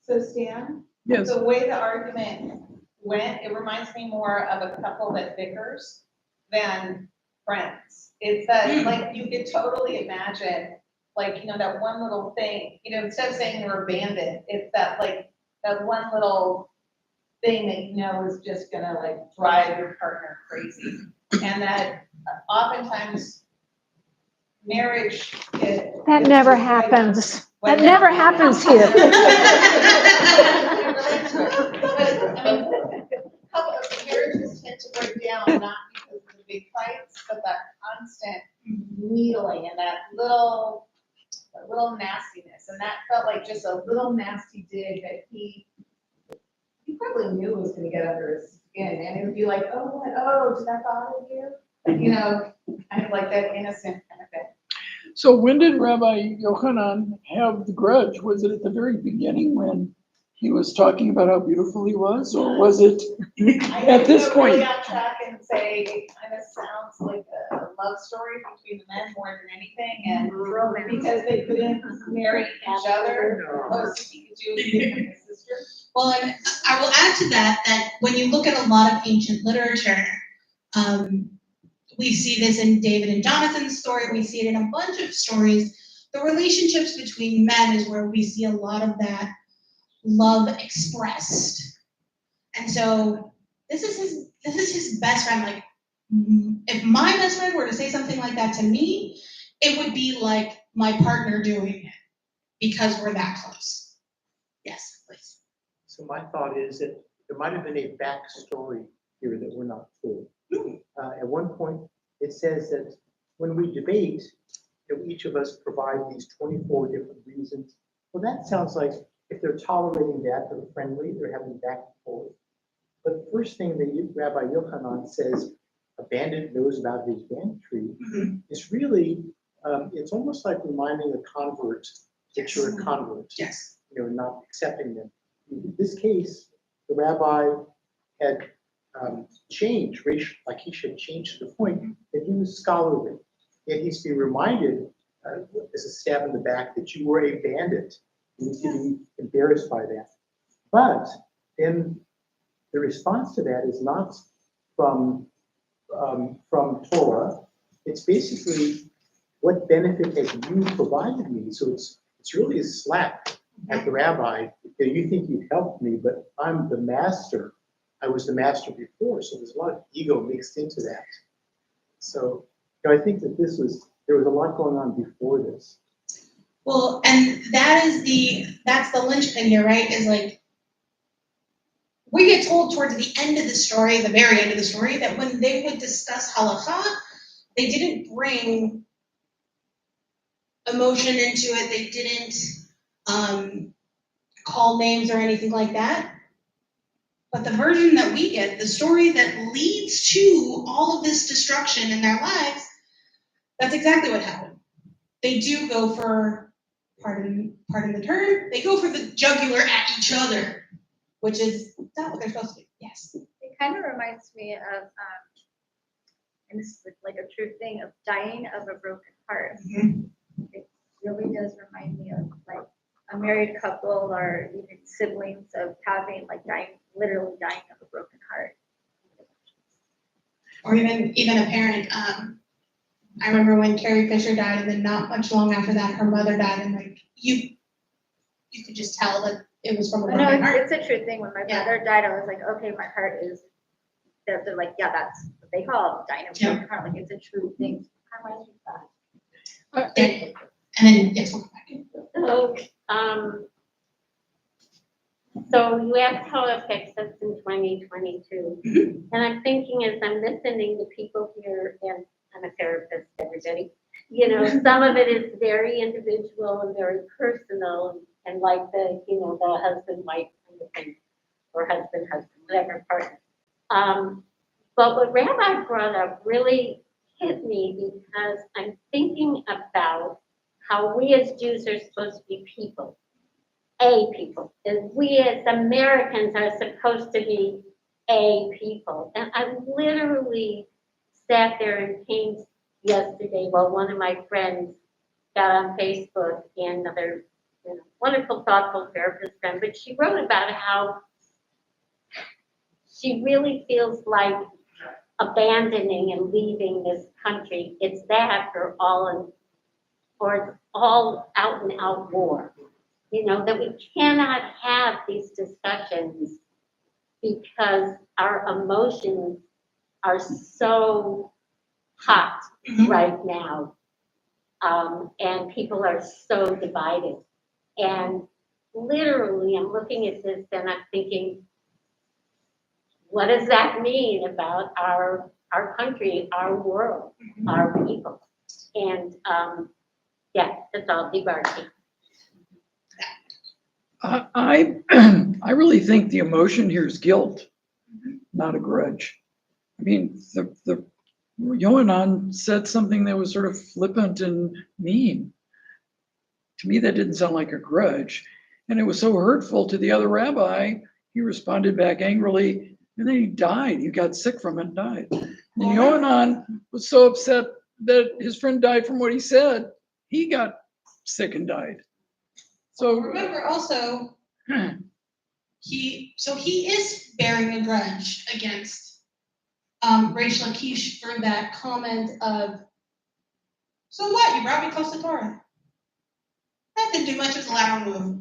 [SPEAKER 2] So Stan,
[SPEAKER 9] Yes.
[SPEAKER 2] the way the argument went, it reminds me more of a couple that bickers than friends. It's that, like, you could totally imagine like, that one little thing, instead of saying you're abandoned, it's that that one little thing that is just gonna drive your partner crazy. And that oftentimes marriage
[SPEAKER 10] That never happens. That never happens here.
[SPEAKER 2] Marriages tend to break down not because of the big fights, but that constant needling and that little nastiness. And that felt like just a little nasty dig that he probably knew was gonna get under his skin. And it would be like, oh, did that bother you? Kind of like that innocent kind of thing.
[SPEAKER 13] So when did Rabbi Yochanan have the grudge? Was it at the very beginning when he was talking about how beautiful he was, or was it at this point?
[SPEAKER 2] Really on track and say it kind of sounds like a love story between the men more than anything, and because they couldn't marry each other, so he could do his sister.
[SPEAKER 4] Well, and I will add to that when you look at a lot of ancient literature, we see this in David and Jonathan's story, we see it in a bunch of stories. The relationships between men is where we see a lot of that love expressed. And so this is his best friend. Like, if my best friend were to say something like that to me, it would be like my partner doing it because we're that close. Yes, please.
[SPEAKER 7] So my thought is that there might have been a backstory here that we're not told. At one point, it says that when we debate, that each of us provide these 24 different reasons. Well, that sounds like if they're tolerating that, they're friendly, they're having back and forth. But the first thing that Rabbi Yochanan says, a bandit knows about his banditry, is really, it's almost like reminding a convert that you're a convert.
[SPEAKER 4] Yes.
[SPEAKER 7] Not accepting them. In this case, the rabbi had changed, Reish Lakish had changed to the point that he was scholarly. Yet he's being reminded, as a stab in the back, that you were a bandit. You need to be embarrassed by that. But then the response to that is not from Torah. It's basically, what benefit have you provided me? So it's really a slap at the rabbi. You think you've helped me, but I'm the master. I was the master before, so there's a lot of ego mixed into that. So I think that there was a lot going on before this.
[SPEAKER 4] Well, and that's the linchpin here, right? Is like, we get told towards the end of the story, the very end of the story, that when they would discuss halakha, they didn't bring emotion into it. They didn't call names or anything like that. But the version that we get, the story that leads to all of this destruction in their lives, that's exactly what happened. They do go for, pardon the term, they go for the jugular at each other, which is not what they're supposed to do. Yes.
[SPEAKER 3] It kind of reminds me of, and this is like a true thing, of dying of a broken heart. It really does remind me of like a married couple or even siblings of having literally dying of a broken heart.
[SPEAKER 4] Or even a parent. I remember when Carrie Fisher died, and then not much long after that, her mother died, and like you could just tell that it was from a broken heart.
[SPEAKER 3] It's a true thing. When my brother died, I was like, okay, my heart is. They're like, yeah, that's what they call it, dying of a broken heart. Like it's a true thing. How do I do that?
[SPEAKER 4] And then yes, we'll come back.
[SPEAKER 14] So you asked how it affects us in 2022. And I'm thinking as I'm listening to people here, and I'm a therapist, everybody, some of it is very individual and very personal, and like the husband-wife kind of thing, or husband, whatever partner. But what Rabbi brought up really hit me, because I'm thinking about how we as Jews are supposed to be people. A people, and we as Americans are supposed to be a people. And I literally sat there and came yesterday while one of my friends got on Facebook, and another wonderful, thoughtful therapist friend, but she wrote about how she really feels like abandoning and leaving this country. It's that or all or it's all out and out war. You know, that we cannot have these discussions because our emotions are so hot right now. And people are so divided. And literally, I'm looking at this and I'm thinking, what does that mean about our country, our world, our people? And yeah, that's all, debarking.
[SPEAKER 13] I I really think the emotion here is guilt, not a grudge. I mean, the Johannan said something that was sort of flippant and mean. To me, that didn't sound like a grudge. And it was so hurtful to the other rabbi, he responded back angrily, and then he died. He got sick from it and died. And Johannan was so upset that his friend died from what he said, he got sick and died. So
[SPEAKER 4] remember also, he is bearing a grudge against Reish Lakish for that comment of, so what, you brought me close to Torah. That didn't do much, it was a lateral move.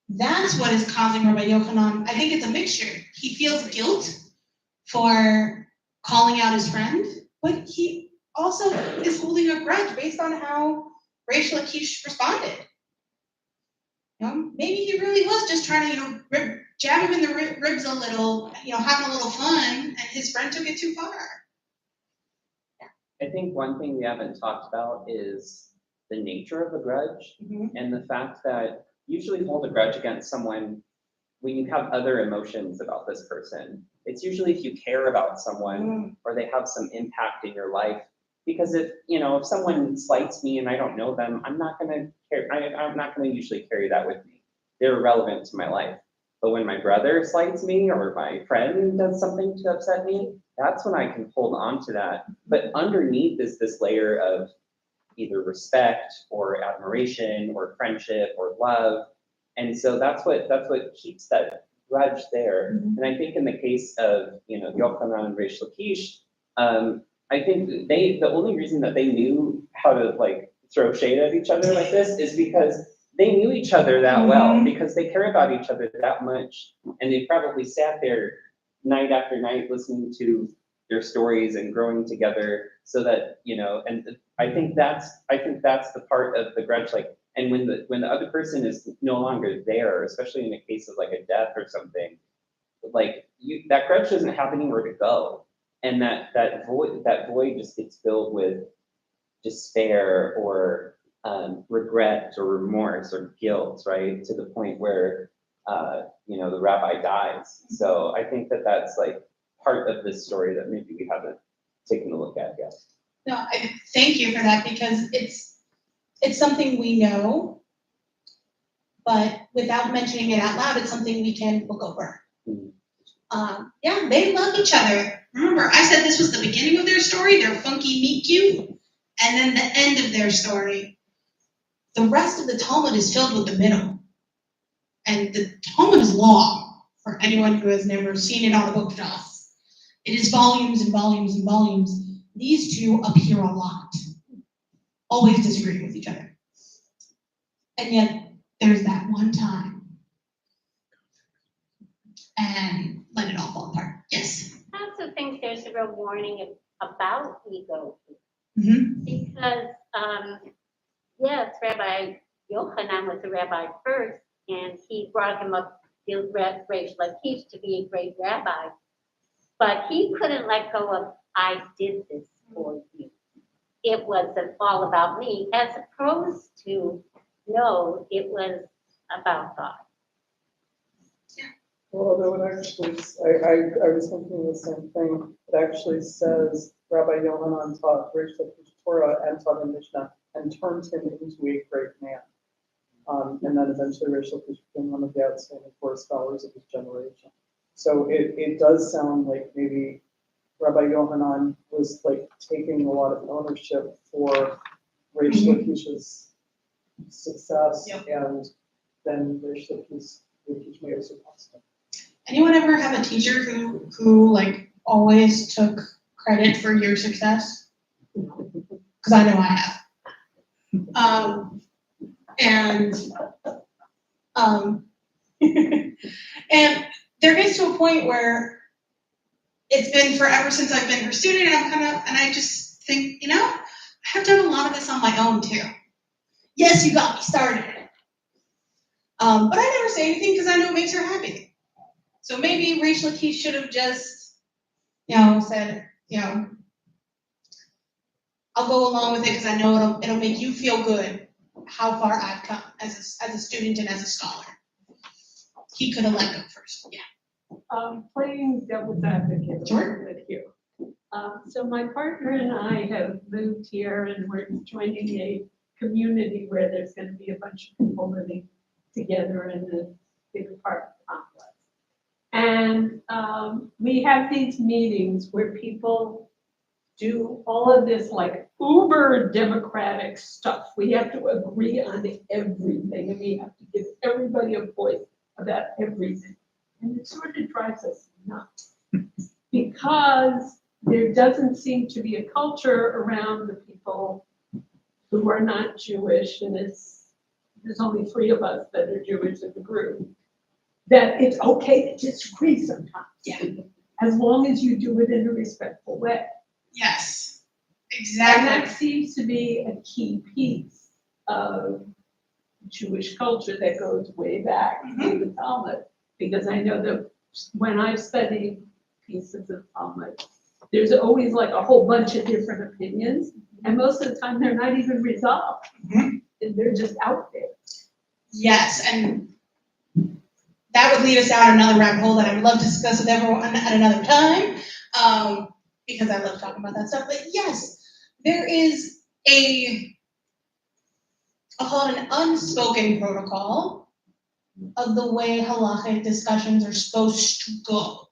[SPEAKER 4] That's what is causing Rabbi Yochanan. I think it's a mixture. He feels guilt for calling out his friend, but he also is holding a grudge based on how Reish Lakish responded. You know, maybe he really was just trying to, jab him in the ribs a little, having a little fun, and his friend took it too far.
[SPEAKER 12] I think one thing we haven't talked about is the nature of a grudge and the fact that usually hold a grudge against someone when you have other emotions about this person. It's usually if you care about someone or they have some impact in your life. Because if someone slights me and I don't know them, I'm not gonna care. I'm not gonna usually carry that with me. They're irrelevant to my life. But when my brother slights me or my friend does something to upset me, that's when I can hold on to that. But underneath is this layer of either respect or admiration or friendship or love. And so that's what keeps that grudge there. And I think in the case of Yochanan and Reish Lakish, I think the only reason that they knew how to throw shade at each other like this is because they knew each other that well, because they care about each other that much. And they probably sat there night after night listening to their stories and growing together so that, and I think that's the part of the grudge, and when the other person is no longer there, especially in a case of a death or something, that grudge doesn't have anywhere to go. And that void just gets filled with despair or regret or remorse or guilt, right? To the point where, the rabbi dies. So I think that's part of this story that maybe we haven't taken a look at yet.
[SPEAKER 4] No, I thank you for that, because it's something we know, but without mentioning it out loud, it's something we can look over. Yeah, they love each other. Remember, I said this was the beginning of their story, their funky meet cute, and then the end of their story. The rest of the Talmud is filled with the middle. And the Talmud is long, for anyone who has never seen it on a bookshelf. It is volumes and volumes and volumes. These two appear a lot, always disagreeing with each other. And yet, there's that one time. And let it all fall apart. Yes?
[SPEAKER 14] I also think there's a real warning about ego. Because, yes, Rabbi Yochanan was the rabbi first, and he brought him up to Reish Lakish to be a great rabbi. But he couldn't let go of, I did this for you. It wasn't all about me, as opposed to, no, it was about God.
[SPEAKER 9] Well, though it actually, I was thinking the same thing. It actually says Rabbi Johannan taught Reish Lakish Torah and taught him Mishnah and turned him into a great man. And then eventually Reish Lakish became one of the outstanding Torah scholars of his generation. So it does sound like maybe Rabbi Johannan was taking a lot of ownership for Reish Lakish's success, and then Reish Lakish may have surpassed him.
[SPEAKER 4] Anyone ever have a teacher who always took credit for your success? Because I know I have. And and there gets to a point where it's been forever since I've been her student, and I just think, I've done a lot of this on my own too. Yes, you got me started. But I never say anything because I know it makes her happy. So maybe Rachel Keith should have just, said, I'll go along with it because I know it'll make you feel good how far I've come as a student and as a scholar. He could have let go first. Yeah.
[SPEAKER 15] Playing devil's advocate a little bit here. So my partner and I have moved here and we're joining a community where there's going to be a bunch of people living together in the big apartment complex. And we have these meetings where people do all of this like uber democratic stuff. We have to agree on everything and we have to give everybody a voice about everything. And it sort of drives us nuts because there doesn't seem to be a culture around the people who are not Jewish, and there's only 3 of us that are Jewish in the group, that it's okay to disagree sometimes.
[SPEAKER 4] Yeah.
[SPEAKER 15] As long as you do it in a respectful way.
[SPEAKER 4] Yes, exactly.
[SPEAKER 15] And that seems to be a key piece of Jewish culture that goes way back to the Talmud. Because I know that when I've studied pieces of Talmud, there's always like a whole bunch of different opinions, and most of the time they're not even resolved. They're just out there.
[SPEAKER 4] Yes, and that would lead us down another rabbit hole that I would love to discuss with everyone at another time, because I love talking about that stuff. But yes, there is I'll call it an unspoken protocol of the way halachic discussions are supposed to go.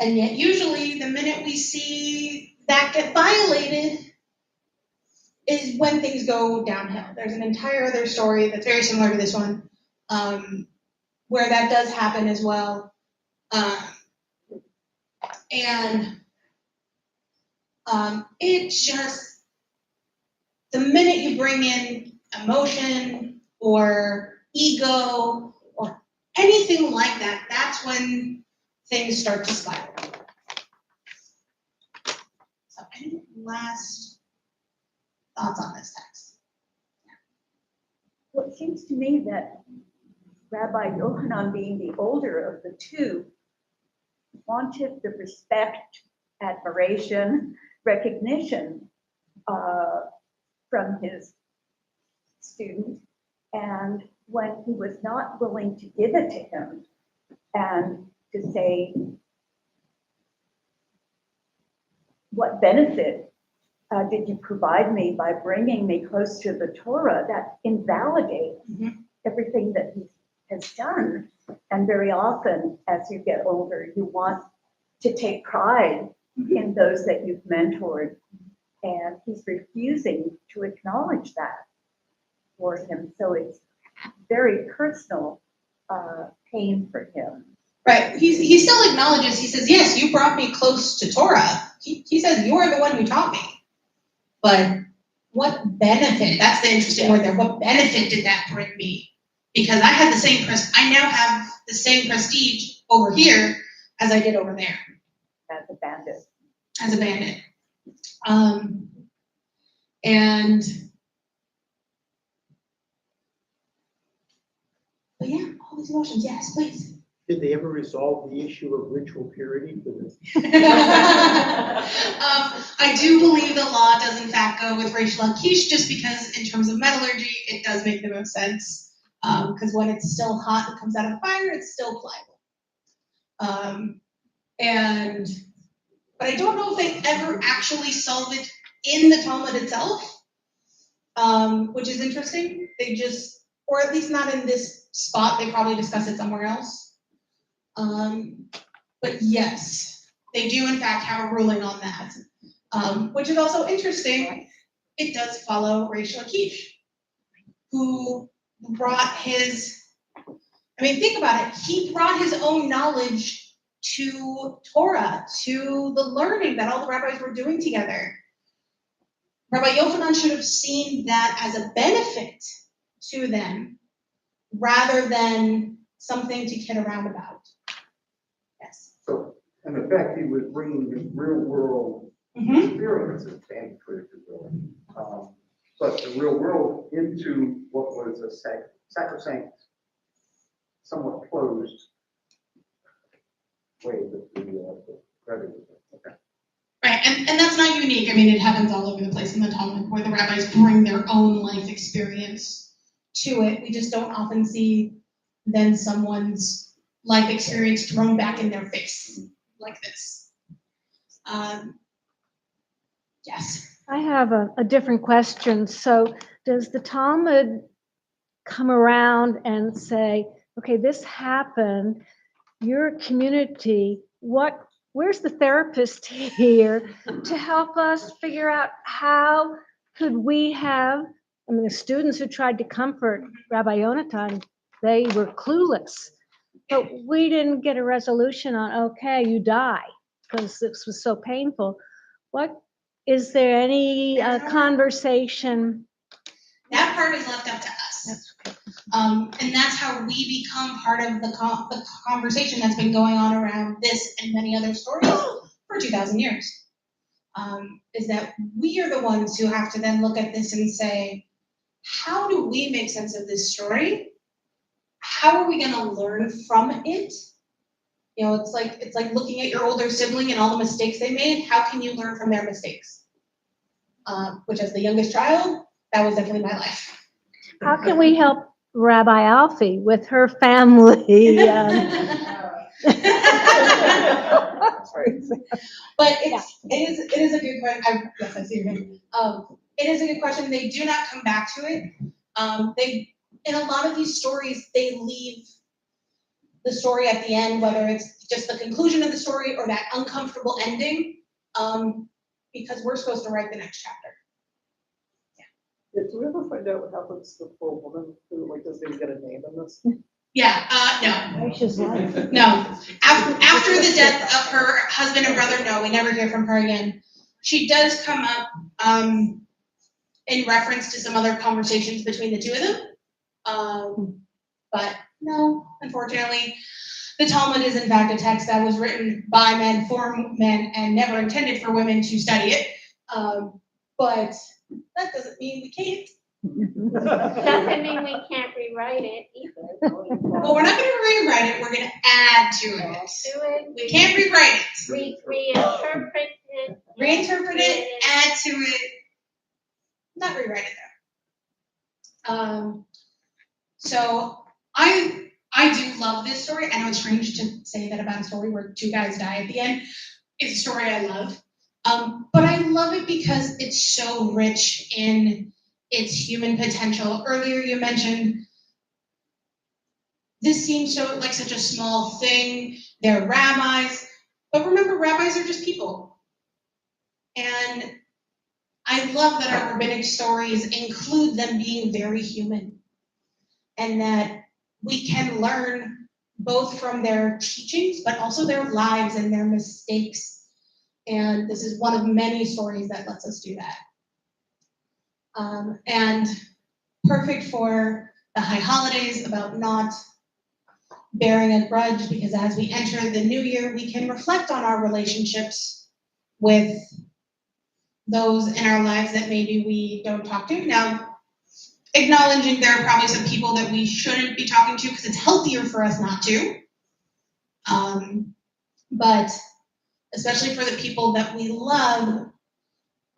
[SPEAKER 4] And yet usually the minute we see that get violated is when things go downhill. There's an entire other story that's very similar to this one, where that does happen as well. It just, the minute you bring in emotion or ego or anything like that, that's when things start to spiral. So any last thoughts on this text?
[SPEAKER 16] Well, it seems to me that Rabbi Johannan, being the older of the 2, wanted the respect, admiration, recognition from his student. And when he was not willing to give it to him and to say, what benefit did you provide me by bringing me close to the Torah, that invalidates everything that he has done. And very often, as you get older, you want to take pride in those that you've mentored. And he's refusing to acknowledge that for him. So it's very personal pain for him.
[SPEAKER 4] Right. He still acknowledges, he says, yes, you brought me close to Torah. He says, you are the one who taught me. But what benefit, that's the interesting word there, what benefit did that bring me? Because I had I now have the same prestige over here as I did over there.
[SPEAKER 16] As a bandit.
[SPEAKER 4] As a bandit. But yeah, all these emotions, yes, please.
[SPEAKER 7] Did they ever resolve the issue of ritual purity for this?
[SPEAKER 4] I do believe the law does in fact go with Rachel Lakish, just because in terms of metallurgy, it does make the most sense. Because when it's still hot and comes out of the fire, it's still pliable. But I don't know if they ever actually solve it in the Talmud itself, which is interesting. They just, or at least not in this spot, they probably discuss it somewhere else. But yes, they do in fact have a ruling on that, which is also interesting. It does follow Reish Lakish, who brought think about it, he brought his own knowledge to Torah, to the learning that all the rabbis were doing together.
[SPEAKER 17] Rabbi Yochanan should have seen that as a benefit to them rather than something to kid around about. Yes.
[SPEAKER 6] So, in effect, he was bringing the real world experiences, but the real world into what was a sacrosanct, somewhat closed way that the Rebbe was in. Okay.
[SPEAKER 17] Right, and that's not unique. I mean, it happens all over the place in the Talmud where the rabbis bring their own life experience to it. We just don't often see then someone's life experience thrown back in their face like this. Yes.
[SPEAKER 10] I have a different question. So does the Talmud come around and say, okay, this happened, your community, where's the therapist here to help us figure out how could we have, I mean, the students who tried to comfort Rabbi Yonatan, they were clueless. But we didn't get a resolution on, okay, you die, because this was so painful. Is there any conversation?
[SPEAKER 17] That part is left up to us. And that's how we become part of the conversation that's been going on around this and many other stories for 2,000 years. Is that we are the ones who have to then look at this and say, how do we make sense of this story? How are we going to learn from it? You know, it's like looking at your older sibling and all the mistakes they made. How can you learn from their mistakes? Which, as the youngest child, that was definitely my life.
[SPEAKER 10] How can we help Rabbi Alfie with her family?
[SPEAKER 17] But it is a good question. Yes, I see your hand. It is a good question. They do not come back to it. In a lot of these stories, they leave the story at the end, whether it's just the conclusion of the story or that uncomfortable ending, because we're supposed to write the next chapter.
[SPEAKER 9] Yeah, do we ever find out what happens to the poor woman who doesn't even get a name in this?
[SPEAKER 17] Yeah, no. No. After the death of her husband and brother, no, we never hear from her again. She does come up in reference to some other conversations between the two of them. But no, unfortunately, the Talmud is in fact a text that was written by men for men and never intended for women to study it. But that doesn't mean we can't.
[SPEAKER 14] Doesn't mean we can't rewrite it either.
[SPEAKER 17] Well, we're not going to rewrite it. We're going to add to it. We can't rewrite it.
[SPEAKER 14] Reinterpret it.
[SPEAKER 17] Reinterpret it, add to it. Not rewrite it though. So I do love this story. I know it's strange to say that about a story where two guys die at the end. It's a story I love. But I love it because it's so rich in its human potential. Earlier you mentioned this seems so like such a small thing. They're rabbis, but remember, rabbis are just people. And I love that our rabbinic stories include them being very human, and that we can learn both from their teachings, but also their lives and their mistakes. And this is one of many stories that lets us do that. And perfect for the high holidays about not bearing a grudge, because as we enter the new year, we can reflect on our relationships with those in our lives that maybe we don't talk to. Now, acknowledging there are probably some people that we shouldn't be talking to because it's healthier for us not to. But especially for the people that we love,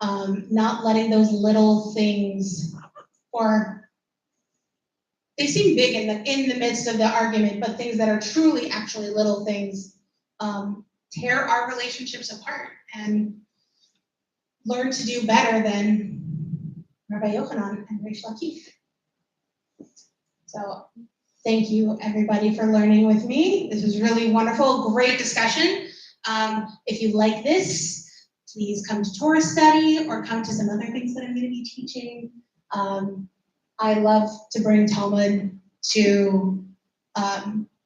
[SPEAKER 17] not letting those little things, or they seem big in the midst of the argument, but things that are truly actually little things, tear our relationships apart and learn to do better than Rabbi Yochanan and Reish Lakish. So thank you everybody for learning with me. This was really wonderful, great discussion. If you like this, please come to Torah study or come to some other things that I'm going to be teaching. I love to bring Talmud to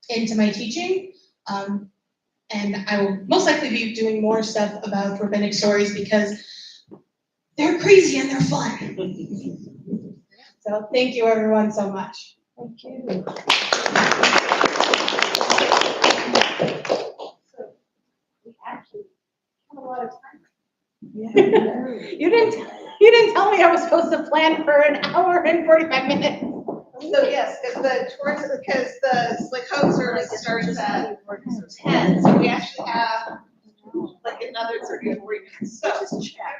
[SPEAKER 17] into my teaching, and I will most likely be doing more stuff about rabbinic stories because They're crazy and they're fun. So thank you everyone so much.
[SPEAKER 8] Thank you.
[SPEAKER 2] We actually have a lot of time.
[SPEAKER 8] Yeah.
[SPEAKER 2] You didn't tell me I was supposed to plan for an hour and 45 minutes. So yes, because the home service starts at 10, so we actually have like another 30 or 40 minutes. So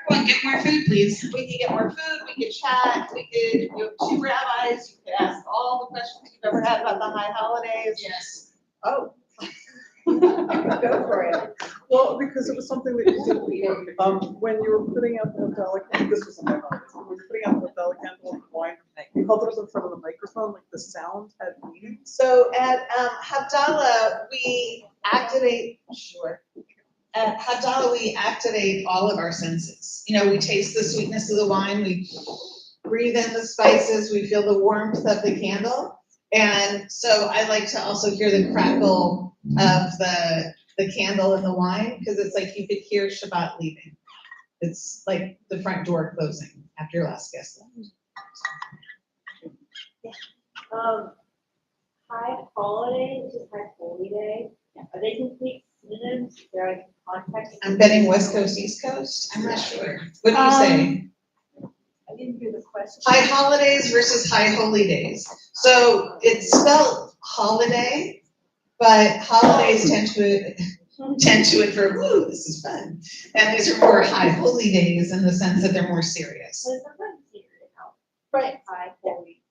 [SPEAKER 17] Everyone get more food, please.
[SPEAKER 2] we can get more food, we can chat, you have 2 rabbis, you can ask all the questions you've ever had about the high holidays.
[SPEAKER 17] Yes.
[SPEAKER 2] Oh. Go for it.
[SPEAKER 9] Well, because it was something that you did before. When you were putting out the Havdalah candle, this was in my mind, when you were putting out the Havdalah candle and wine, you held it up in front of the microphone, like the sound had meaning.
[SPEAKER 2] So at Havdalah, we activate, At Havdalah, we activate all of our senses. You know, we taste the sweetness of the wine, we breathe in the spices, we feel the warmth of the candle. And so I like to also hear the crackle of the candle and the wine, because it's like you could hear Shabbat leaving. It's like the front door closing after your last guest left.
[SPEAKER 3] High holiday, just high holy day, are they complete synonyms? They're like context.
[SPEAKER 2] I'm betting West Coast, East Coast, I'm not sure. What do you say?
[SPEAKER 8] I didn't hear the question.
[SPEAKER 2] High holidays versus high holy days. So it's spelled holiday, but holidays tend to infer, ooh, this is fun. And these are more high holy days in the sense that they're more serious.
[SPEAKER 3] Well, sometimes you know,
[SPEAKER 2] Right.
[SPEAKER 3] high holy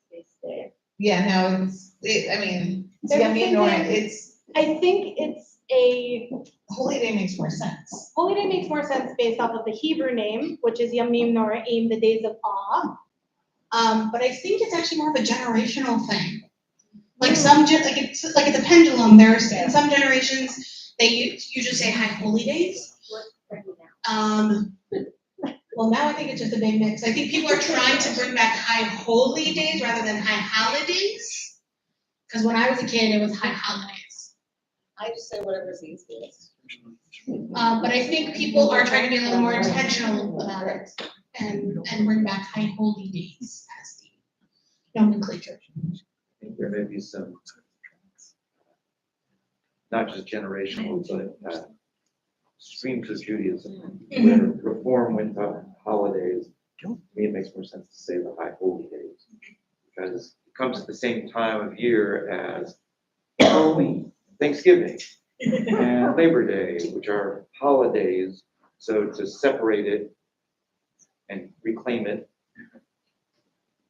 [SPEAKER 3] day.
[SPEAKER 2] Yeah, no, it's
[SPEAKER 17] They're
[SPEAKER 2] yummy, nor
[SPEAKER 17] thinking-
[SPEAKER 2] it's,
[SPEAKER 17] I think it's a
[SPEAKER 2] holy day makes more sense.
[SPEAKER 17] holy day makes more sense based off of the Hebrew name, which is Yamim Noraim, the days of awe. But I think it's actually more of a generational thing. Like it's like the pendulum. There's in some generations they usually say high holy days. Well, now I think it's just a big mix. I think people are trying to bring back high holy days rather than high holidays. Because when I was a kid, it was high holidays.
[SPEAKER 2] I just say whatever's easiest.
[SPEAKER 17] But I think people are trying to be a little more intentional about it and bring back high holy days as the nomenclature.
[SPEAKER 11] I think there may be some, not just generational, but streams of Judaism, where Reform went to holidays. To me, it makes more sense to say the high holy days, because it comes at the same time of year as Halloween, Thanksgiving, and Labor Day, which are holidays. So to separate it and reclaim it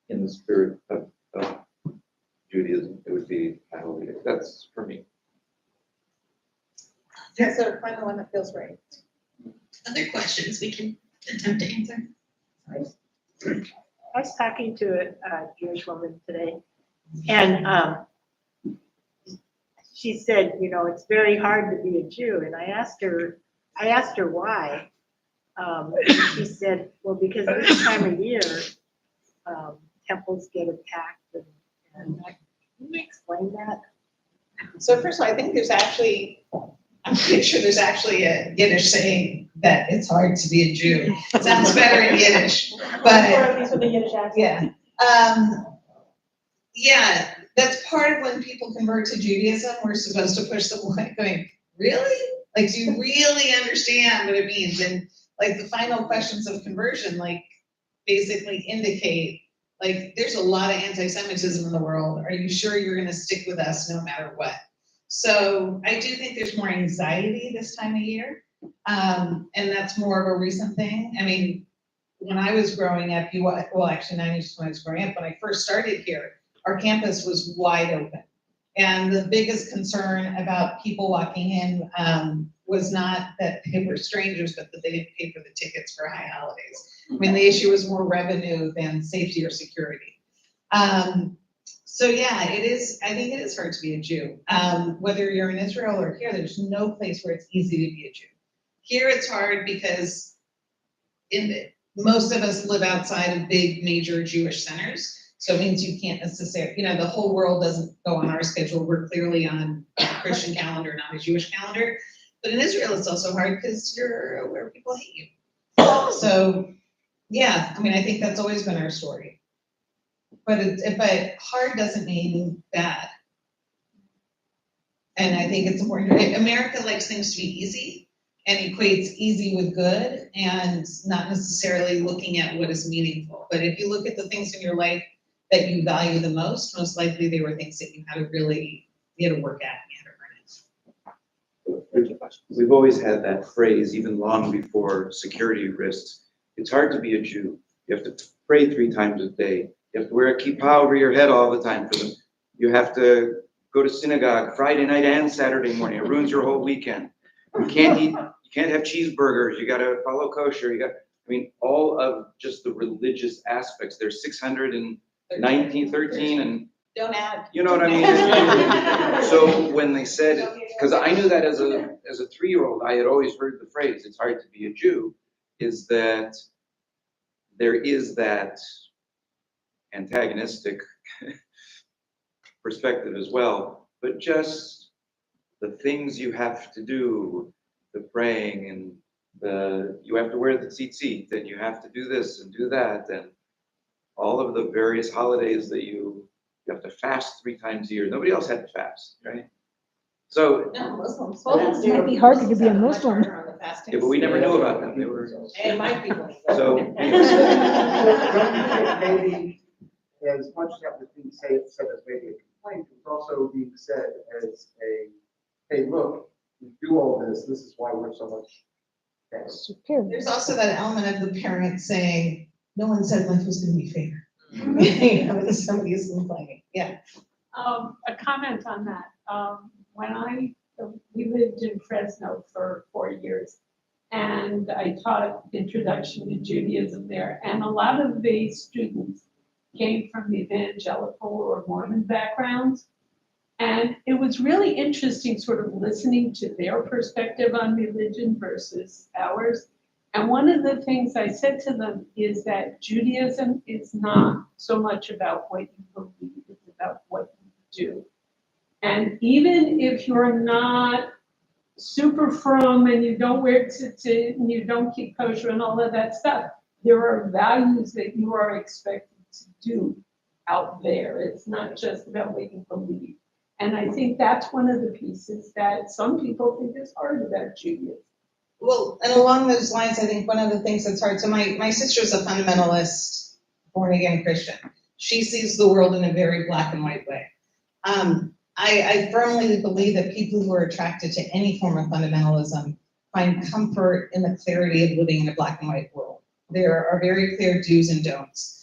[SPEAKER 11] in the spirit of Judaism, it would be high holy day. That's for me.
[SPEAKER 2] Yeah, so find the one that feels right.
[SPEAKER 17] Other questions we can attempt to answer?
[SPEAKER 8] I was talking to a Jewish woman today, and she said, you know, it's very hard to be a Jew. And I asked her why. And she said, well, because this time of year, temples get attacked. And can you explain that?
[SPEAKER 2] So first of all, I think I'm pretty sure there's actually a Yiddish saying that it's hard to be a Jew. It sounds better in Yiddish, but.
[SPEAKER 17] Or at least with a Yiddish accent.
[SPEAKER 2] Yeah. Yeah, that's part of when people convert to Judaism, we're supposed to push them away going, really? Like, do you really understand what it means? And like the final questions of conversion, like basically indicate, like, there's a lot of anti-Semitism in the world. Are you sure you're gonna stick with us no matter what? So I do think there's more anxiety this time of year. And that's more of a recent thing. I mean, when I was growing up, well, actually 90s when I was growing up, when I first started here, our campus was wide open. And the biggest concern about people walking in was not that they were strangers, but that they didn't pay for the tickets for high holidays. I mean, the issue was more revenue than safety or security. So yeah, I think it is hard to be a Jew. Whether you're in Israel or here, there's no place where it's easy to be a Jew. Here it's hard because most of us live outside of big major Jewish centers. So it means you can't necessarily, the whole world doesn't go on our schedule. We're clearly on a Christian calendar, not a Jewish calendar. But in Israel, it's also hard because you're where people hate you. So
[SPEAKER 4] Yeah, I mean, I think that's always been our story. But hard doesn't mean bad. And I think it's important. America likes things to be easy and equates easy with good and not necessarily looking at what is meaningful. But if you look at the things in your life that you value the most likely they were things that you had to work at and you had to earn it.
[SPEAKER 11] We've always had that phrase, even long before security risks. It's hard to be a Jew. You have to pray 3 times a day. You have to wear a kippah over your head all the time for them. You have to go to synagogue Friday night and Saturday morning. It ruins your whole weekend. You can't have cheeseburgers. You got to follow kosher. All of just the religious aspects. There's 613 and
[SPEAKER 2] Don't add.
[SPEAKER 11] you know what I mean? So when they said, because I knew that as a 3-year-old, I had always heard the phrase, it's hard to be a Jew, is that there is that antagonistic perspective as well, but just the things you have to do, the praying and you have to wear the tzitzit and you have to do this and do that and all of the various holidays that you have to fast 3 times a year. Nobody else had to fast, right? So
[SPEAKER 2] No, Muslims.
[SPEAKER 10] It might be harder to be a Muslim.
[SPEAKER 11] yeah, but we never knew about them. They were
[SPEAKER 2] It might be.
[SPEAKER 11] so.
[SPEAKER 6] Don't you think maybe as much as that was being said as maybe a complaint, it was also being said as hey, look, we do all this is why we're so much better.
[SPEAKER 4] There's also that element of the parent saying, no one said life was going to be fair. You know, somebody is complaining. Yeah.
[SPEAKER 15] A comment on that. When we lived in Fresno for 4 years, and I taught Introduction to Judaism there, and a lot of the students came from evangelical or Mormon backgrounds, and it was really interesting sort of listening to their perspective on religion versus ours. And one of the things I said to them is that Judaism is not so much about what you believe, it's about what you do. And even if you're not super frum and you don't wear tzitzit and you don't keep kosher and all of that stuff, there are values that you are expected to do out there. It's not just about what you believe. And I think that's one of the pieces that some people think is hard about Judaism.
[SPEAKER 4] Well, and along those lines, I think one of the things that's hard, so my sister's a fundamentalist, born again Christian. She sees the world in a very black and white way. I firmly believe that people who are attracted to any form of fundamentalism find comfort in the clarity of living in a black and white world. There are very clear do's and don'ts.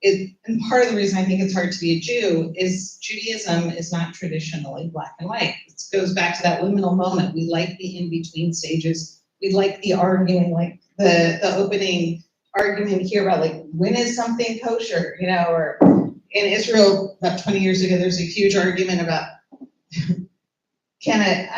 [SPEAKER 4] And part of the reason I think it's hard to be a Jew is Judaism is not traditionally black and white. It goes back to that liminal moment. We like the in-between stages. We like the arguing, like the opening argument here about like, when is something kosher, you know, or in Israel, about 20 years ago, there's a huge argument about can a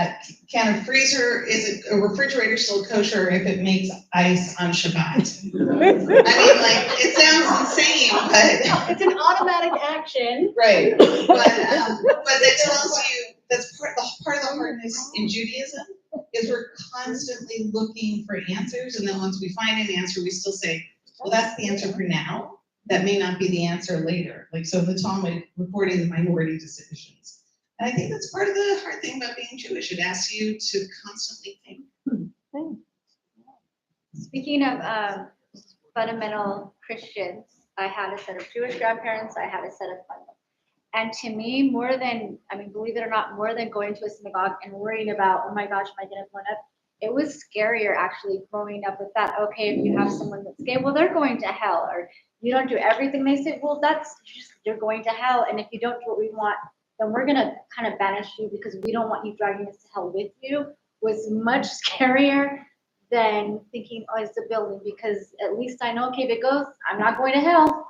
[SPEAKER 4] refrigerator still kosher if it makes ice on Shabbat? I mean, like, it sounds insane, but
[SPEAKER 2] It's an automatic action.
[SPEAKER 4] right. But it tells you that's part of the hardness in Judaism is we're constantly looking for answers, and then once we find an answer, we still say, well, that's the answer for now. That may not be the answer later. Like, so the Talmud reporting the minority decisions. And I think that's part of the hard thing about being Jewish. It asks you to constantly think.
[SPEAKER 3] Speaking of fundamental Christians, I had a set of Jewish grandparents, I had a set of fundamental. And to me, believe it or not, more than going to a synagogue and worrying about, oh my gosh, am I gonna blow up? It was scarier actually growing up with that. Okay, if you have someone that's gay, well, they're going to hell. Or you don't do everything they say, well, you're going to hell. And if you don't do what we want, then we're gonna kind of banish you because we don't want you dragging us to hell with you, was much scarier than thinking, oh, it's a building, because at least I know, okay, if it goes, I'm not going to hell.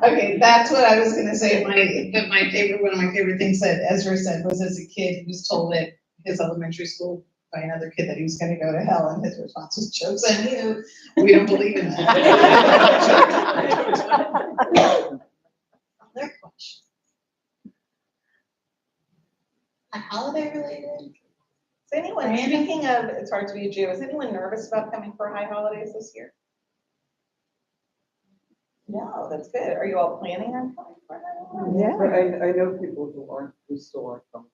[SPEAKER 4] Okay, that's what I was gonna say. One of my favorite things that Ezra said was, as a kid, he was told at his elementary school by another kid that he was gonna go to hell, and his response was, jokes on you, we don't believe in that. Other question. A holiday related?
[SPEAKER 2] Is anyone,
[SPEAKER 17] Diana?
[SPEAKER 2] speaking of, it's hard to be a Jew, is anyone nervous about coming for high holidays this year? No, that's good. Are you all planning on coming for high holidays?
[SPEAKER 9] But I know people who still aren't coming.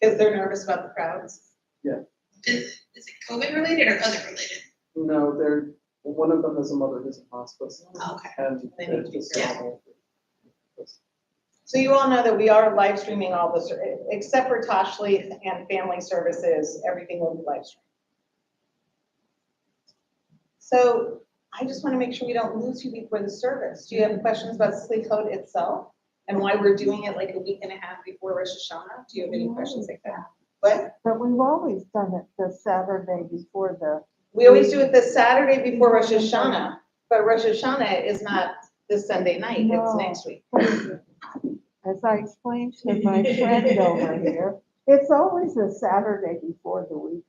[SPEAKER 2] Because they're nervous about the crowds?
[SPEAKER 17] Is it COVID related or other related?
[SPEAKER 9] No, one of them is a mother who's in hospice.
[SPEAKER 17] Okay.
[SPEAKER 9] And
[SPEAKER 2] They need
[SPEAKER 9] it's
[SPEAKER 2] to be
[SPEAKER 9] just.
[SPEAKER 2] careful. So you all know that we are live streaming all this, except for Toshli and family services, everything will be live streamed. So I just want to make sure we don't lose you before the service. Do you have questions about Slichot itself and why we're doing it like a week and a half before Rosh Hashanah? Do you have any questions like that? What?
[SPEAKER 18] But we've always done it the Saturday before the.
[SPEAKER 2] We always do it the Saturday before Rosh Hashanah, but Rosh Hashanah is not this Sunday night, it's
[SPEAKER 18] No.
[SPEAKER 2] next week.
[SPEAKER 18] As I explained to my friend over here, it's always the Saturday before the week.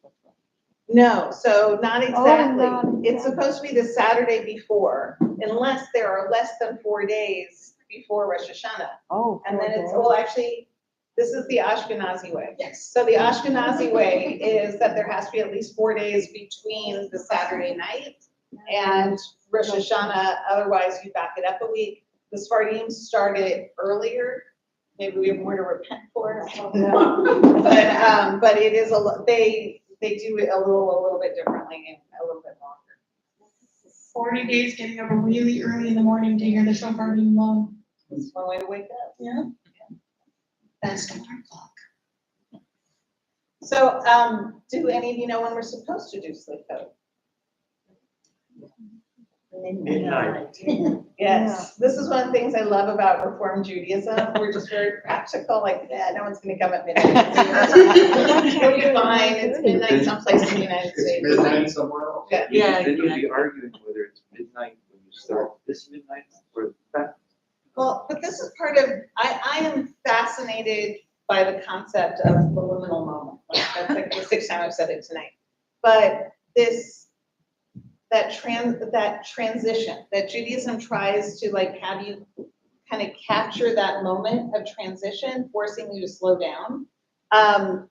[SPEAKER 2] No, so not exactly.
[SPEAKER 18] not
[SPEAKER 2] It's supposed to be the Saturday before, unless there are less than 4 days before Rosh Hashanah.
[SPEAKER 18] Oh.
[SPEAKER 2] And
[SPEAKER 18] 4
[SPEAKER 2] then it's,
[SPEAKER 18] days.
[SPEAKER 2] well, actually, this is the Ashkenazi way.
[SPEAKER 17] Yes.
[SPEAKER 2] So the Ashkenazi way is that there has to be at least 4 days between the Saturday night and Rosh Hashanah, otherwise you back it up a week. The Sephardim started earlier, maybe we have more to repent for. But it is they do it a little bit differently and a little bit longer.
[SPEAKER 17] 40 days getting up really early in the morning to hear the shofar being blown.
[SPEAKER 2] It's one way to wake up.
[SPEAKER 17] Yeah. Best alarm clock.
[SPEAKER 2] So, do any of you know when we're supposed to do Slichot?
[SPEAKER 7] Midnight.
[SPEAKER 2] Yes, this is one of the things I love about Reform Judaism. We're just very practical, like, yeah, no one's gonna come at midnight. It'll be fine, it's midnight someplace in the United
[SPEAKER 6] It's
[SPEAKER 2] States.
[SPEAKER 6] midnight somewhere else.
[SPEAKER 2] Yeah.
[SPEAKER 11] Then you'll be arguing whether it's midnight when you start this midnight or that.
[SPEAKER 2] Well, but this is part of, I am fascinated by the concept of the liminal moment. Like, that's like the 6th time I've said it tonight. But that transition, that Judaism tries to like have you kind of capture that moment of transition, forcing you to slow down. And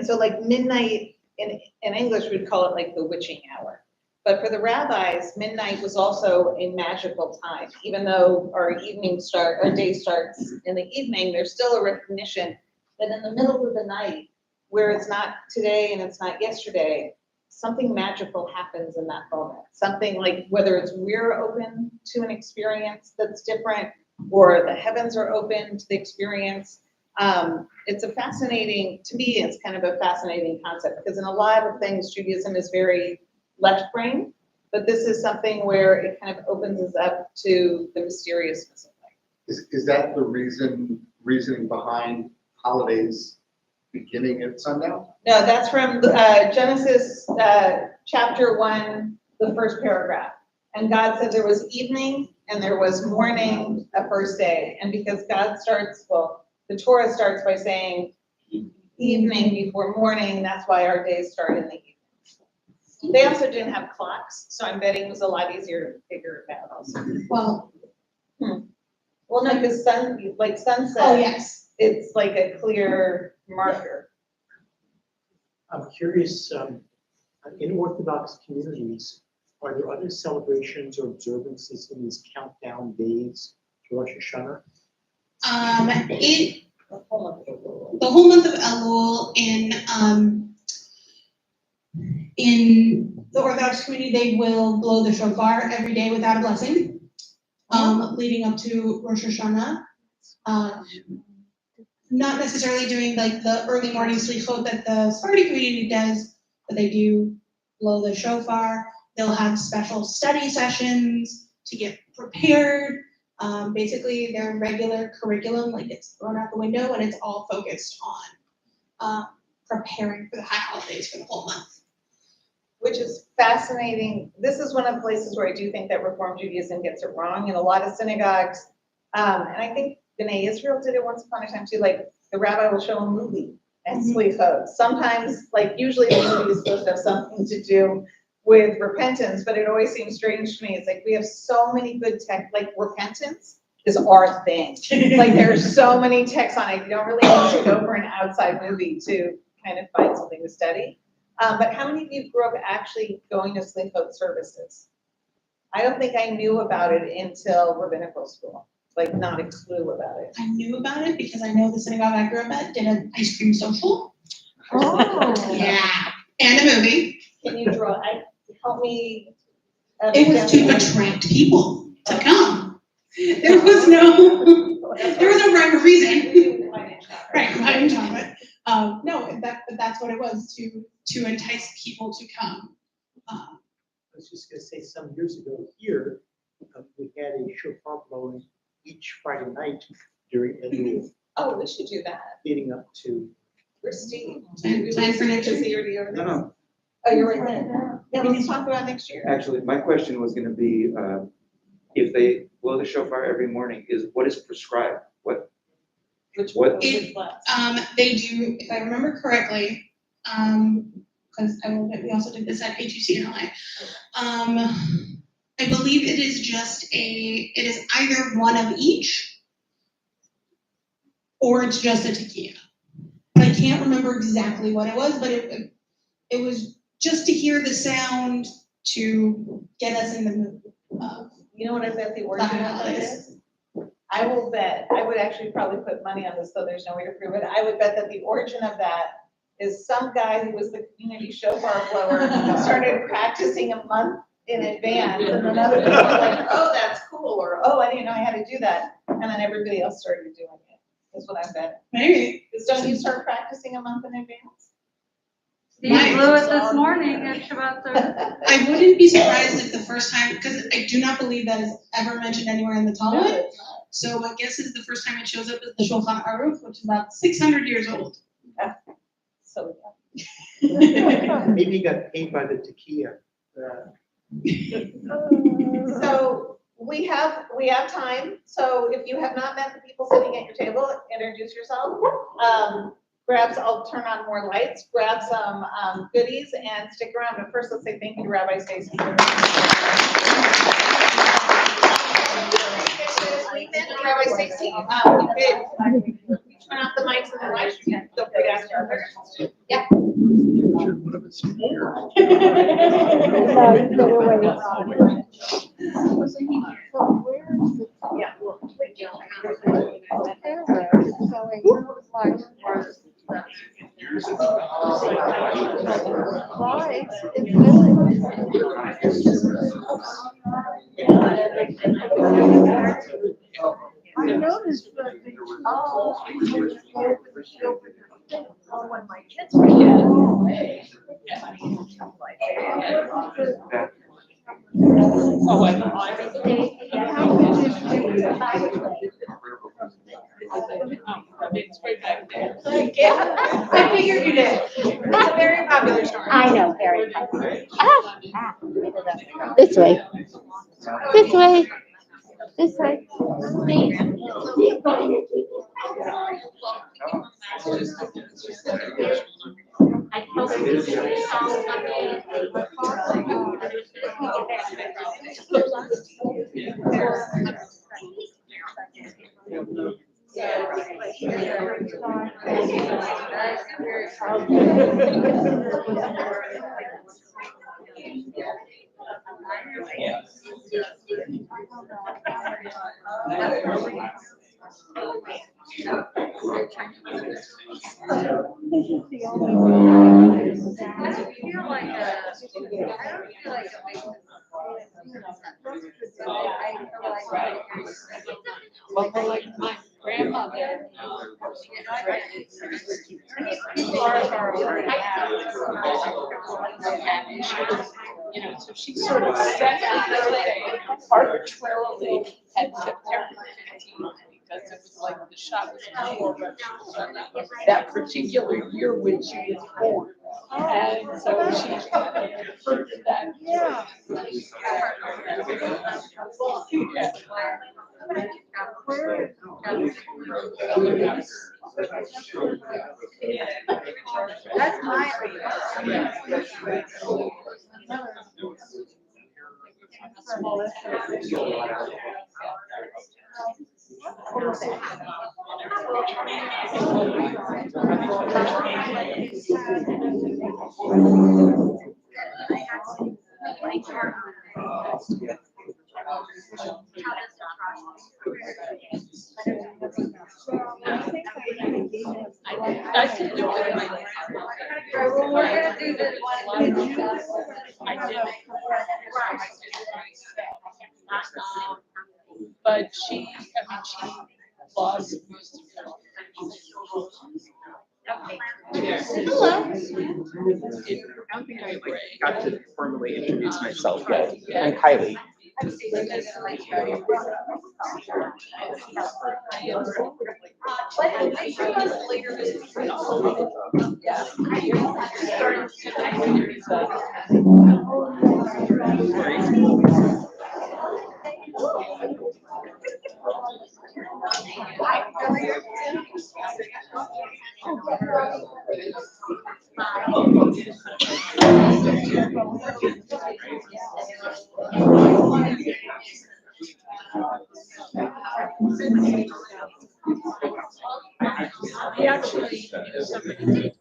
[SPEAKER 2] so like midnight in English, we'd call it like the witching hour. But for the rabbis, midnight was also a magical time. Even though our day starts in the evening, there's still a recognition that in the middle of the night, where it's not today and it's not yesterday, something magical happens in that moment. Something like, whether it's we're open to an experience that's different, or the heavens are open to the experience. It's to me, it's kind of a fascinating concept, because in a lot of things, Judaism is very left brain, but this is something where it kind of opens us up to the mysteriousness of life.
[SPEAKER 6] Is that the reasoning behind holidays beginning at sundown?
[SPEAKER 2] No, that's from Genesis chapter 1, the first paragraph. And God said there was evening and there was morning, a first day. And because the Torah starts by saying evening before morning, that's why our days start in the evening. They also didn't have clocks, so I'm betting it was a lot easier to figure it out also.
[SPEAKER 17] Well.
[SPEAKER 2] Well, no, because sunset.
[SPEAKER 17] Oh, yes.
[SPEAKER 2] It's like a clear marker.
[SPEAKER 7] I'm curious, in Orthodox communities, are there other celebrations or observances in these countdown days to Rosh Hashanah?
[SPEAKER 2] The whole
[SPEAKER 17] month of Elul in the Orthodox community, they will blow the shofar every day without a blessing, leading up to Rosh Hashanah. Not necessarily doing like the early morning slichot that the Sephardi community does, but they do blow the shofar. They'll have special study sessions to get prepared. Basically, their regular curriculum, like, it's thrown out the window, and it's all focused on preparing for the high holidays for the whole month.
[SPEAKER 2] Which is fascinating. This is one of the places where I do think that Reform Judaism gets it wrong in a lot of synagogues. And I think B'nai Israel did it once upon a time too. Like, the rabbi will show a movie at Slichot. Sometimes, like, usually the movie is supposed to have something to do with repentance, but it always seems strange to me. It's like, we have so many good like, repentance is our thing. Like, there's so many texts on it. You don't really need to go for an outside movie to kind of find something to study. But how many of you grew up actually going to Slingfoot services? I don't think I knew about it until rabbinical school, like not a clue about it.
[SPEAKER 17] I knew about it because I know the synagogue I grew up at did an ice cream social.
[SPEAKER 2] Oh.
[SPEAKER 17] Yeah, and a movie.
[SPEAKER 2] Can you draw, help me?
[SPEAKER 17] It was to attract people to come. There was no rhyme or reason. Right, I didn't talk about it. No, that's what it was, to entice people to come.
[SPEAKER 7] I was just gonna say, some years ago here, we had a shofar blowing each Friday night during the
[SPEAKER 2] Oh, we should do that.
[SPEAKER 7] leading up to.
[SPEAKER 2] Christine.
[SPEAKER 17] Plan for next year?
[SPEAKER 11] No.
[SPEAKER 2] Oh, you're right there. Yeah, let's talk about next year.
[SPEAKER 11] Actually, my question was gonna be, if they blow the shofar every morning, what is prescribed? What?
[SPEAKER 17] They do, if I remember correctly, because we also did this at HUC in LA. I believe it is either one of each, or it's just a tekiah. I can't remember exactly what it was, but it was just to hear the sound to get us in the mood.
[SPEAKER 2] You know what I bet the origin of that is? I will bet, I would actually probably put money on this, though there's no way to prove it. I would bet that the origin of that is some guy who was the community shofar blower started practicing a month in advance, and then other people were like, oh, that's cool, or oh, I didn't know I had to do that, and then everybody else started doing it. That's what I bet.
[SPEAKER 17] Maybe.
[SPEAKER 2] Because don't you start practicing a month in advance?
[SPEAKER 3] Steve blew it this morning at Shabbat Thursday.
[SPEAKER 17] I wouldn't be surprised if the first time, because I do not believe that is ever mentioned anywhere in the Talmud. So my guess is the first time it shows up is the Shulchan Aruch, which is about 600 years old.
[SPEAKER 2] So
[SPEAKER 7] Maybe he got paid by the tekiah.
[SPEAKER 2] So we have time. So if you have not met the people sitting at your table, introduce yourself. I'll turn on more lights, grab some goodies, and stick around. But first, let's say thank you to Rabbi Stacy. Rabbi Stacy, you could turn off the mics and the live stream. Feel free to ask your questions. Yeah.
[SPEAKER 18] I noticed that
[SPEAKER 8] when my kids were
[SPEAKER 2] Yeah, I figured you did. It's a very popular story.
[SPEAKER 14] I know, very popular. This way. This way. This way. I told
[SPEAKER 15] like my grandmother, you know, so she sort of set it arbitrarily at September 15th because it was like the shot was that particular year when she was born. And so she kind of referred to that. Yeah.
[SPEAKER 3] That's my.
[SPEAKER 15] I can do it.
[SPEAKER 3] We're gonna do this one.
[SPEAKER 15] I did. But she lost most of her.
[SPEAKER 12] Hello. I don't think I got to formally introduce myself yet. I'm Kylie.
[SPEAKER 15] He actually knew somebody.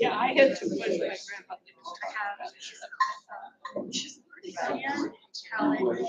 [SPEAKER 15] Yeah, I had to put my grandpa.